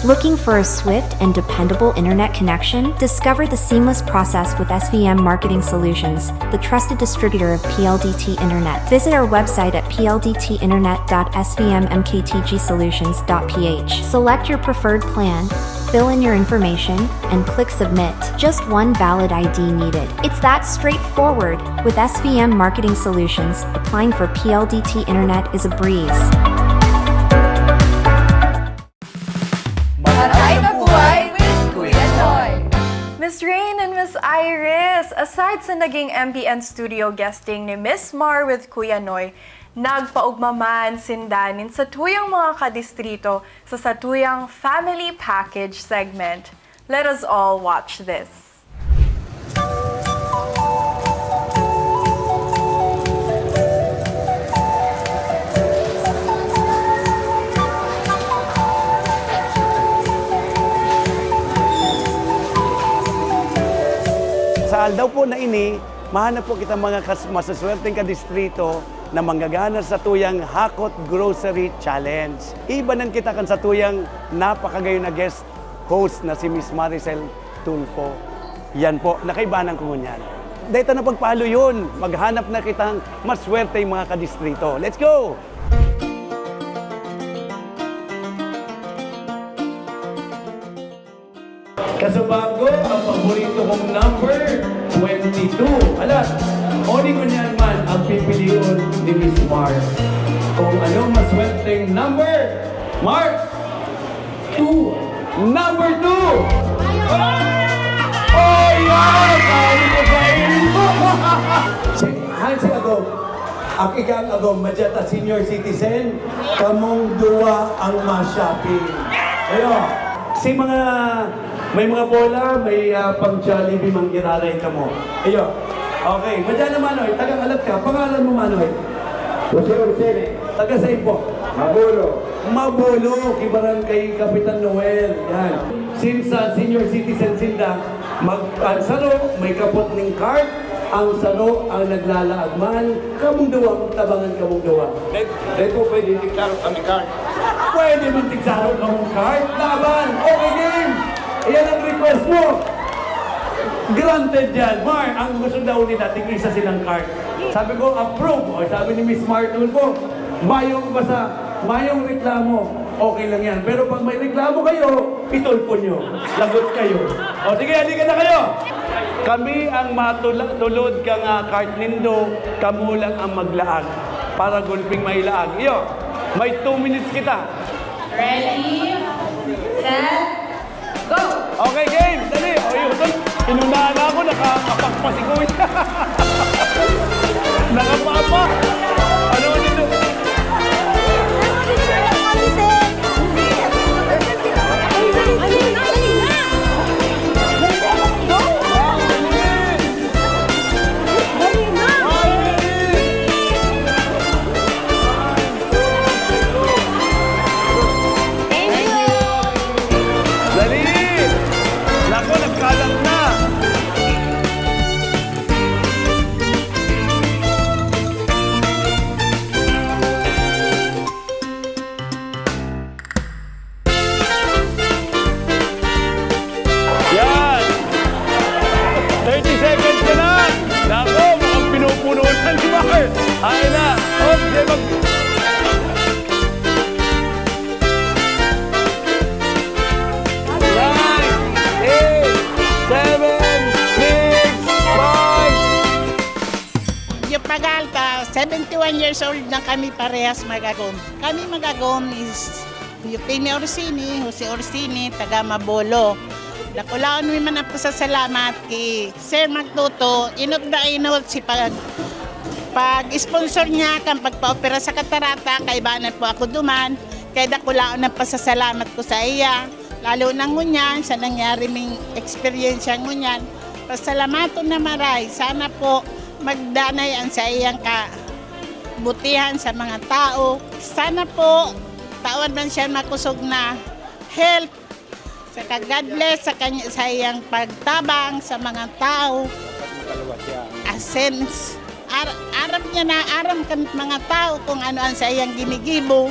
G: Looking for a swift and dependable internet connection? Discover the seamless process with SVM Marketing Solutions, the trusted distributor of PLDT Internet. Visit our website at pldtinternet.svmmktgsolutions.ph. Select your preferred plan, fill in your information, and click Submit. Just one valid ID needed. It's that straightforward. With SVM Marketing Solutions, applying for PLDT Internet is a breeze.
A: Marilyn and Miss Iris, aside sa naging MBN studio guesting ni Miss Mar with Kuya Noy, nagpaugmaman sindanin sa tuyang mga kadistrito sa satuyang Family Package segment. Let us all watch this.
B: Sa aldaw po na ini, mahanap po kita mga masaswerteng kadistrito na manggagana sa tuyang Hakot Grocery Challenge. Ibanan kita kan sa tuyang napakagayon na guest host na si Miss Maricel Tulfo. Yan po, nakaibanan ko ngunyan. Dahil na pagpalo yun, maghanap na kitang maswerteng mga kadistrito. Let's go! Kasubago, ang paborito kong number, 22. Alas, oni ko niyan man ang pipiliun ni Miss Mark. Kung ano maswerteng number, Mark, 2. Number 2! Oh, yan! Kali ko sa ilo! Hansi ako, akikang ako, madyata senior citizen, kamong duwa ang ma-shopping. Ayo, si mga may mga bola, may pang-Jollibee manggiraray ka mo. Ayo. Okay. Madyan na Manoy. Tagang-alat ka. Pangalan mo Manoy? Jose Orsene. Taga sa po? Mabulo. Mabulo. Kibaran kay Kapitan Noel. Yan. Since senior citizen sinda, saro, may kapot ng card. Ang saro, ang naglalaagman. Kamong duwa, magtabangan kamong duwa.
H: Dito pwede tiksaro kami card.
B: Pwede mong tiksaro kamong card. Laban. Okay, game. Ayan ang request mo. Granted yan. Mar, ang gusto daw nila, tig-isa silang card. Sabi ko, approve. O sabi ni Miss Mar Tulfo, mayong reklamo, okay lang yan. Pero pag may reklamo kayo, itulpo nyo. Lagot kayo. O sige, halika na kayo. Kami ang matulod ka nga card nindo, kamo lang ang maglaag para gulping mailaag. Iyo, may 2 minutes kita.
E: Ready, set, go!
B: Okay, game! Dali! O yun, inunahan na ako, nakapagpasikoy. Nakapapa! Ano dito? Ay na! Okay, mag...
I: 71 years old na kami parehas magagom. Kami magagom is Eugenia Orsini, Jose Orsini, taga Mabolo. Dakulaon mi man ang pasasalamat kay Sir Magtuto, inot na inot si pag-sponsor niya kang pagpa-opera sa katarata, kay banan po ako duman, kay dakulaon ang pasasalamat ko sa iya. Lalo na ngunyan, sa nangyari ming experience ngunyan. Pasalamaton na Marhay, sana po magdanay ang sa iyang kabutihan sa mga tao. Sana po tawad man siya makusog na health. Saka God bless sa iyang pagtabang sa mga tao. Asens, aram niya na, aram kan mga tao kung ano ang sa iyang ginigibo.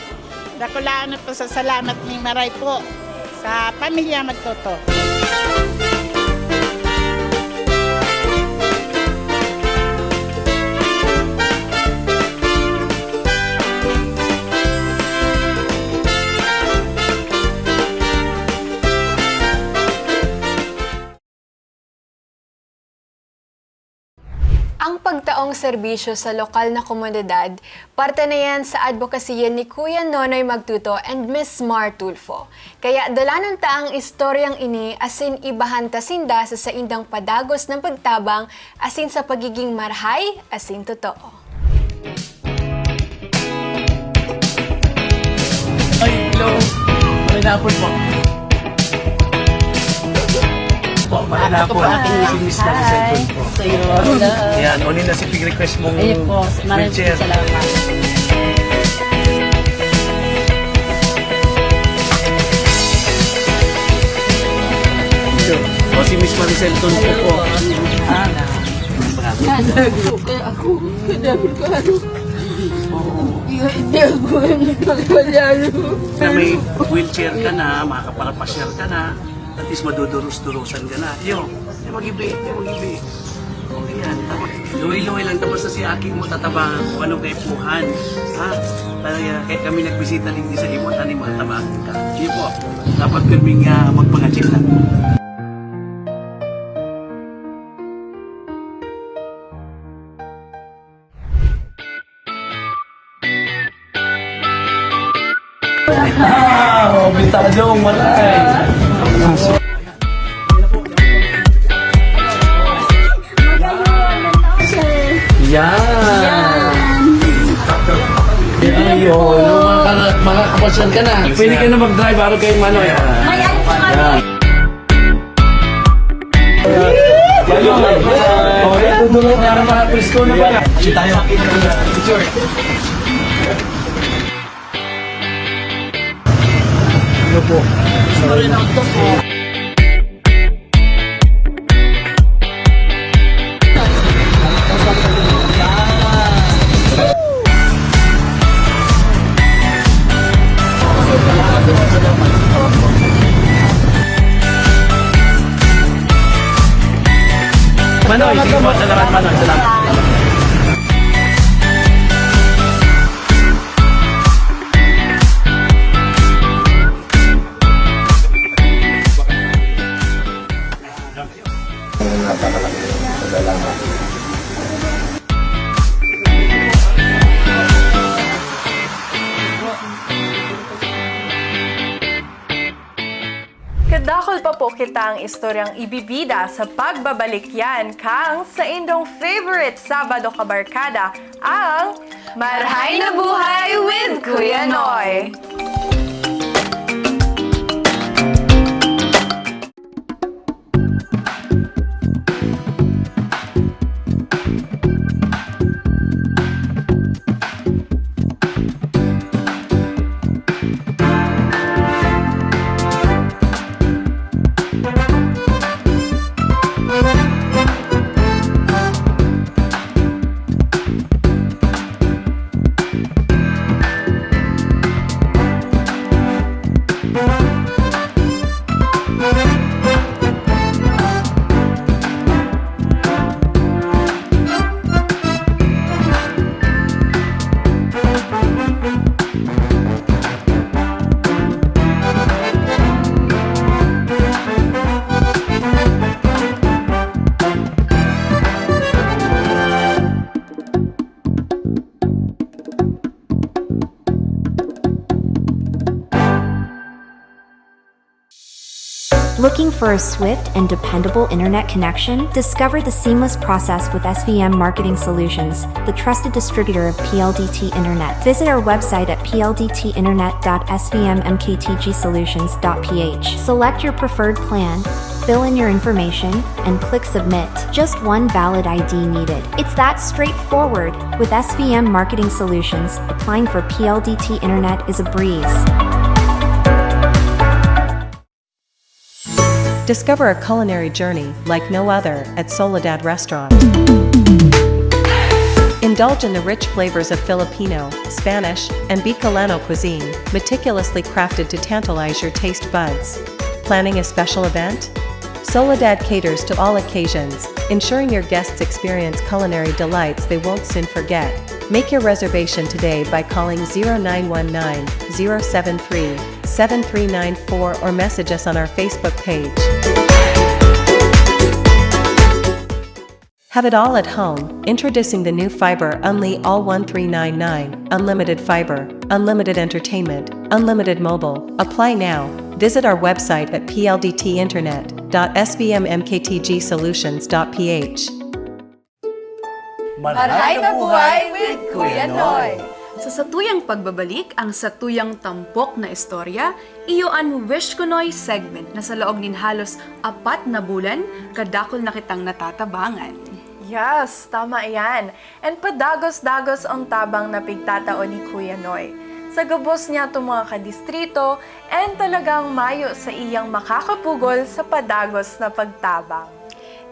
I: Dakulaan po sa salamat ni Marhay po sa pamilya Magtuto.
C: Ang pagtaong serbisyo sa lokal na komunidad, parte na yan sa advokasya ni Kuya Noy Magtuto and Miss Mar Tulfo. Kaya dalanon ta ang istoryang ini asin ibahan ta sinda sa saindang padagos ng pagtabang asin sa pagiging marhay asin totoo.
J: Ay, hello. Marinapon po. Marinapon. Si Miss Maricel Tulfo. Yan, unin na si request mong wheelchair.
E: Salamat.
J: O si Miss Maricel Tulfo po. Na may wheelchair ka na, makakapalapasyal ka na, at least madudurus-durusan ka na. Yo, mag-ibi. Okay yan. Luwi-luwi lang tapos na si aking mo tatabangan kung anong kaipuhan. Ha? Kaya kami nagbisita din sa imo, taning mga tabangan ka. Sige po, dapat kaming magpangachik lang. Bitadong Marhay. Yan. Ayun, makakapasyan ka na. Pwede ka na mag-drive araw kay Manoy. Yan. Oh, yan. Tutulong para makapresko na pala. Sige tayo. Picture. Ano po? Sorry na ito po. Manoy, sige po. Salamat, Manoy. Salamat.
A: Kadakol pa po kita ang istoryang ibibida sa pagbabalik yan kang sa indong favorite Sabado Kabarkada, ang Marhay na Buhay with Kuya Noy.
G: Looking for a swift and dependable internet connection? Discover the seamless process with SVM Marketing Solutions, the trusted distributor of PLDT Internet. Visit our website at pldtinternet.svmmktgsolutions.ph. Select your preferred plan, fill in your information, and click Submit. Just one valid ID needed. It's that straightforward. With SVM Marketing Solutions, applying for PLDT Internet is a breeze.
K: Discover a culinary journey like no other at Soledad Restaurant. Indulge in the rich flavors of Filipino, Spanish, and Bicolano cuisine, meticulously crafted to tantalize your taste buds. Planning a special event? Soledad caters to all occasions, ensuring your guests experience culinary delights they won't soon forget. Make your reservation today by calling 0919-073-7394 or message us on our Facebook page. Have it all at home. Introducing the new Fiber Unli All 1399, unlimited fiber, unlimited entertainment, unlimited mobile. Apply now. Visit our website at pldtinternet.sbmmktgsolutions.ph.
A: Marhay na buhay with Kuya Noy!
D: Sa satuyang pagbabalik, ang satuyang tampok na istorya, iyo ang Wish Ko Noy segment na sa loob nin halos 4 na bulan, kadakol na kitang natatabangan.
A: Yes, tama yan. And padagos-dagos ang tabang na pigtatao ni Kuya Noy. Sa gabos niya itong mga kadistrito and talagang mayo sa iyang makakapugol sa padagos na pagtabang.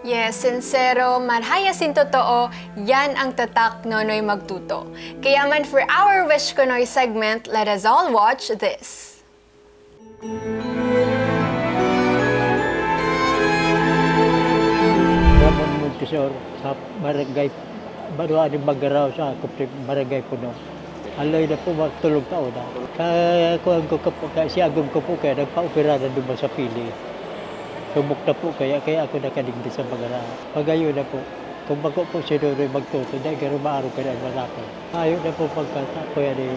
C: Yes, sincero, marhayasin totoo, yan ang tatak Nonoy magtuto. Kaya man for our Wish Ko Noy segment, let us all watch this.
L: Ramon Montesor sa barangay Baruan ng Magaraw sa barangay Puno. Alay na po magtulog taon na. Kaya si Agong ko po kaya nagpa-opera na doon sa pili. Sumok na po kaya ako nakadigdi sa Magaraw. Pagayon na po. Kung bago po si Nonoy magtuto, dahil gano'n maaraw ka na malaki. Ayaw na po pagkata ko yan eh.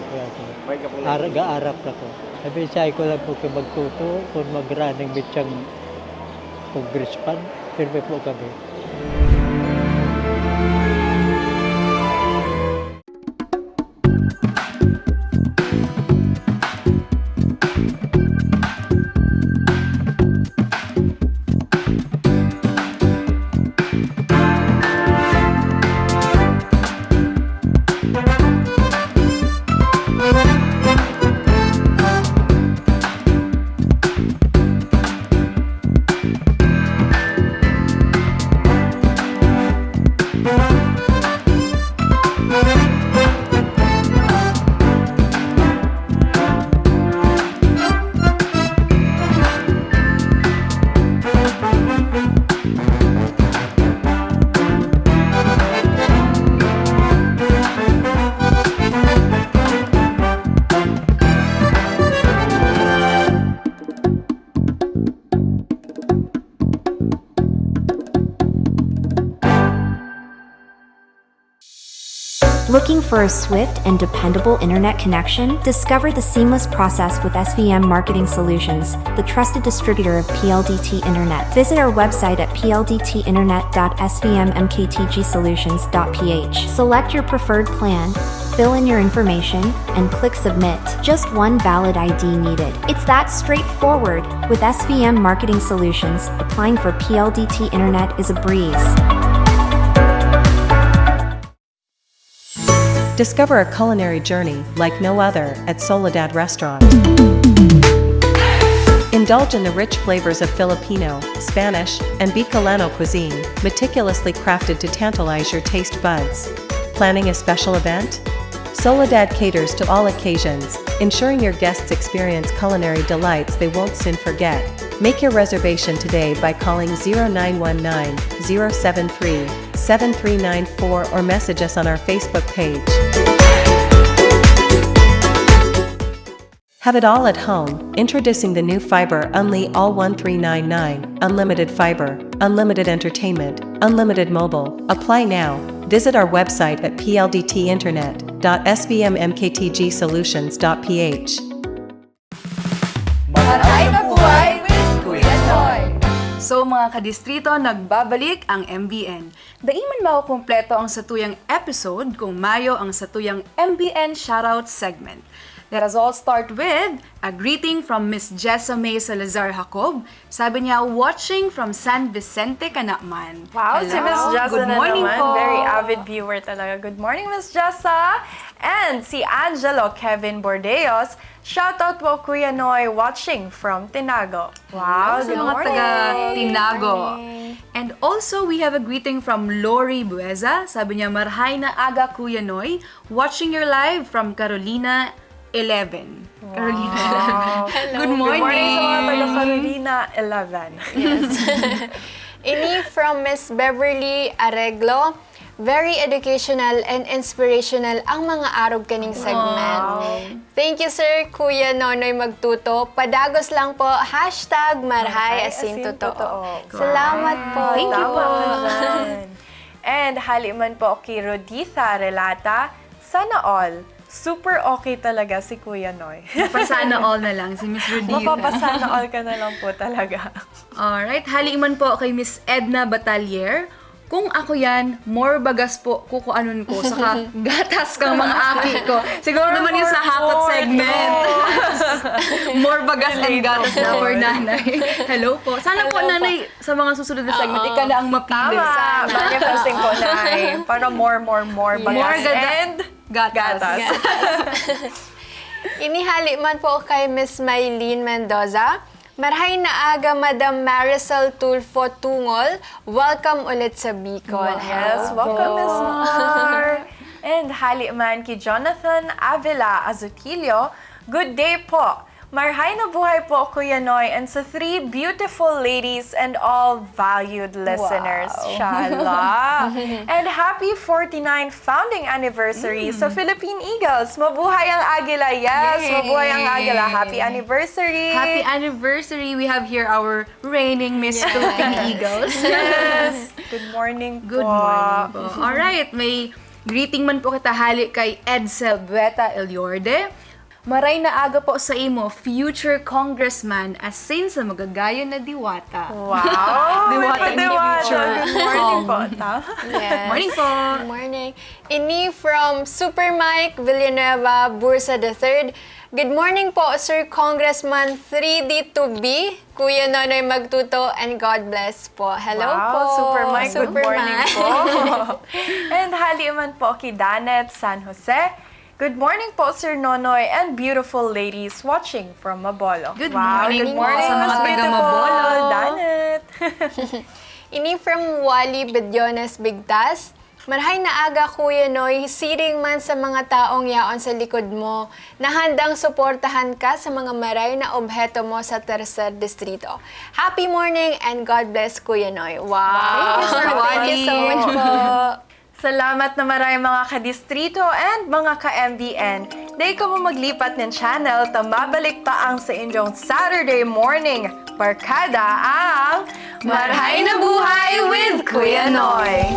L: Ga-arap na po. Sabi sa ko lang po kayo magtuto kung mag-running bitsang congressman. Firme po kami.
G: Looking for a swift and dependable internet connection? Discover the seamless process with SVM Marketing Solutions, the trusted distributor of PLDT Internet. Visit our website at pldtinternet.svmmktgsolutions.ph. Select your preferred plan, fill in your information, and click Submit. Just one valid ID needed. It's that straightforward. With SVM Marketing Solutions, applying for PLDT Internet is a breeze.
K: Discover a culinary journey like no other at Soledad Restaurant. Indulge in the rich flavors of Filipino, Spanish, and Bicolano cuisine, meticulously crafted to tantalize your taste buds. Planning a special event? Soledad caters to all occasions, ensuring your guests experience culinary delights they won't soon forget. Make your reservation today by calling 0919-073-7394 or message us on our Facebook page. Have it all at home. Introducing the new Fiber Unli All 1399, unlimited fiber, unlimited entertainment, unlimited mobile. Apply now. Visit our website at pldtinternet.sbmmktgsolutions.ph.
A: Marhay na buhay with Kuya Noy!
D: So mga kadistrito, nagbabalik ang MBN. Daiman makukumpleto ang satuyang episode kung mayo ang satuyang MBN Shoutout segment. Let us all start with a greeting from Miss Jessa May Salazar Jacob. Sabi niya, watching from San Vicente, Canacman.
A: Wow, si Miss Jessa
D: Good
A: na
D: morning
A: naman.
D: po.
A: Very avid viewer talaga. Good morning, Miss Jessa! And si Angelo Kevin Bordeos, shoutout po Kuya Noy, watching from Tinago. Wow,
D: Sa
A: good
D: mga
A: morning!
D: taga-Tinago. And also, we have a greeting from Lori Bueza. Sabi niya, marhay na aga Kuya Noy, watching your live from Carolina 11. Carolina 11. Good morning!
A: Good morning sa mga taga-Carolina 11.
C: Yes. Ini from Miss Beverly Areglo. Very educational and inspirational ang mga arog kaning segment.
A: Wow.
C: Thank you, Sir Kuya Nonoy Magtuto. Padagos lang po, hashtag Marhay asin totoo. Salamat po.
D: Thank you
A: Tama
D: po.
A: ka dyan. And hali man po kay Roditha Relata, sana all. Super okay talaga si Kuya Noy.
D: Mapasana all na lang si Miss Rodita.
A: Mapapasana all ka na lang po talaga.
D: Alright, hali man po kay Miss Edna Batalier. Kung ako yan, more bagas po kukuanon ko, saka gatas kang mga aki ko. Siguro naman yun sa hakot segment. More bagas and gatas na for nanay. Hello po. Sana po nanay, sa mga susunod na segment, ikaw na ang mapili.
A: Tama! Manifesting ko na para more bagas
D: More gatas.
A: and gatas.
C: Inihali man po kay Miss Maylene Mendoza. Marhay na aga, Madam Maricel Tulfo Tungol. Welcome ulit sa Bicol.
A: Yes, welcome Ms. Mar. And hali man kay Jonathan Avila Azutilio. Good day po. Marhay na buhay po, Kuya Noy, and sa 3 beautiful ladies and all valued listeners. Shala! And happy 49th founding anniversary sa Philippine Eagles. Mabuhay ang Agila. Yes, mabuhay ang Agila. Happy anniversary.
D: Happy anniversary. We have here our reigning Miss Philippine Eagles.
A: Yes. Good morning po.
D: Good morning po. Alright, may greeting man po kita hali kay Edsel Bueta Eliorde. Maray na aga po sa imo, future congressman, asin sa magagayon na diwata.
A: Wow!
D: Diwata in the future.
A: Good morning po.
C: Yes.
D: Morning po.
C: Good morning. Ini from Super Mike Villanueva Bursa III. Good morning po, Sir Congressman 3D2B, Kuya Nonoy Magtuto, and God bless po. Hello po.
A: Super Mike, good morning
C: Mike.
A: po. And hali man po kay Danet San Jose. Good morning po, Sir Nonoy, and beautiful ladies watching from Mabolo.
D: Good
A: wow,
D: morning
A: good
D: po
A: morning,
D: sa mga
A: Mas
D: taga
A: beautiful,
D: Mabolo.
A: Danet.
C: Ini from Wally Bedyones Bigtas. Marhay na aga, Kuya Noy, siring man sa mga taong yaon sa likod mo na handang suportahan ka sa mga maray na obheto mo sa Tercer Distrito. Happy morning and God bless, Kuya Noy. Wow!
A: Thank you, Sir
C: Thank you so
A: Wally.
C: much po.
A: Salamat na maraming mga ka-distrito and mga ka-MBN. Dahil ka mo maglipat ng channel, mabalik pa ang sa inyong Saturday morning. Barkada ang Marhay na Buhay with Kuya Noy.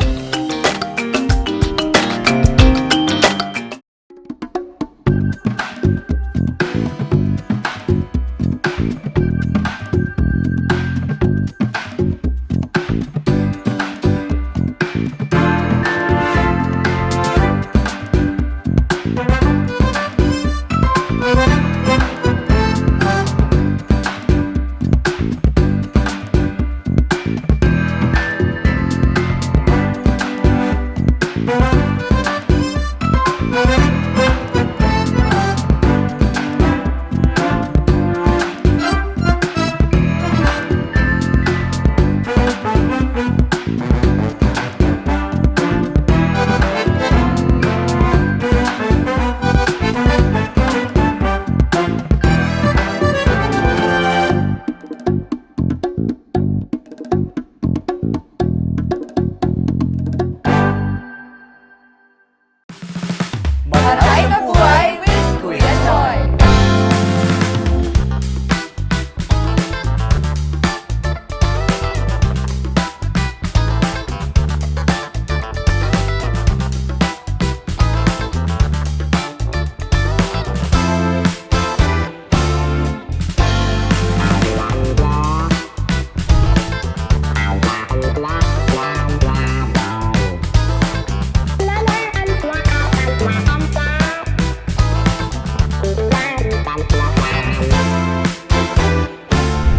A: Marhay na Buhay with Kuya Noy.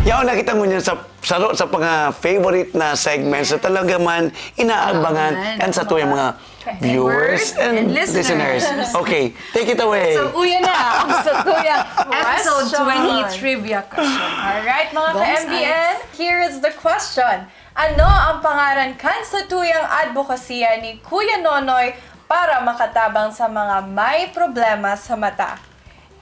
B: Yaw, nakita mo niyan sa mga favorite na segments na talaga man inaabangan and sa tuyang mga viewers and listeners. Okay, take it away.
D: So, uya na ang sa tuyang episode 20 trivia question.
A: Alright, mga ka-MBN, here is the question. Ano ang pangaran kan sa tuyang advokasya ni Kuya Nonoy para makatabang sa mga may problema sa mata?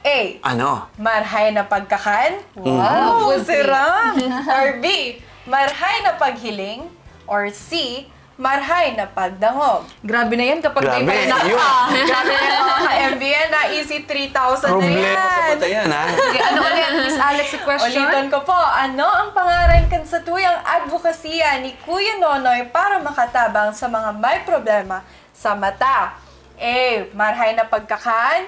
A: A.
B: Ano?
A: Marhay na pagkakan? Wow, siram! Or B. Marhay na paghiling? Or C. Marhay na pagdangog.
D: Grabe na yan kapag may
B: Grabe,
D: palanak
B: yun.
D: ka.
A: Grabe na yung mga ka-MBN na easy 3,000 na
B: Problema sa
A: yan.
B: batayan, ha?
D: Okay, ano ulit, Miss Alex, the question?
A: Ulitan ko po, ano ang pangalan kan sa tuyang advokasya ni Kuya Noy para makatabang sa mga may problema sa mata? A. Marhay na pagkakaan.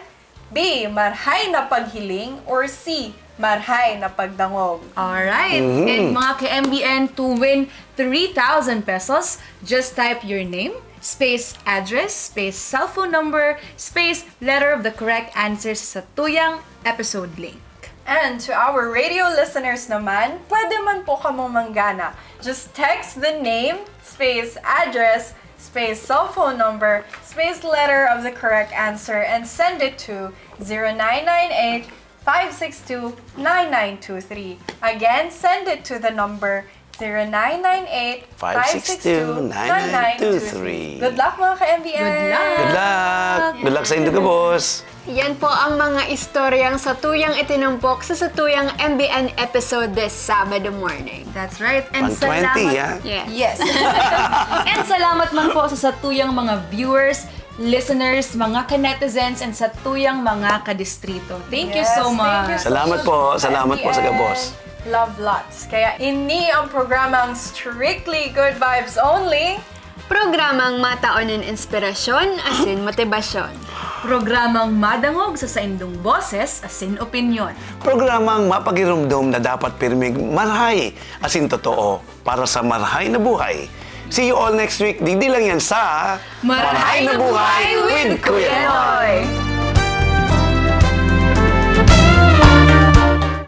A: B. Marhay na paghiling. Or C. Marhay na pagdangog.
D: Alright. And mga ka-MBN, to win 3,000 pesos, just type your name, space address, space cellphone number, space letter of the correct answers sa tuyang episode link.
A: And to our radio listeners naman, pwede man po kamong manggana. Just text the name, space address, space cell phone number, space letter of the correct answer, and send it to 0998-562-9923. Again, send it to the number 0998-562-9923. Good luck mga ka-MBN!
D: Good luck!
B: Good luck! Good luck sa Indo ka, boss!
C: Yan po ang mga istoryang satuyang itinampok sa satuyang MBN episode this Sabado morning.
D: That's right. And
B: 120, ha?
C: Yes.
D: And salamat man po sa satuyang mga viewers, listeners, mga ka-netizens, and satuyang mga ka-distrito. Thank you so much.
B: Salamat po. Salamat po sa kabos.
A: Love lots. Kaya ini ang programang Strictly Good Vibes Only.
C: Programang mataonin inspirasyon, asin motibasyon.
D: Programang madangog sa saindong boses, asin opinyon.
B: Programang mapagirumdum na dapat pirmig marhay, asin totoo, para sa marhay na buhay. See you all next week. Digdi lang yan sa
D: Marhay na Buhay with Kuya Noy.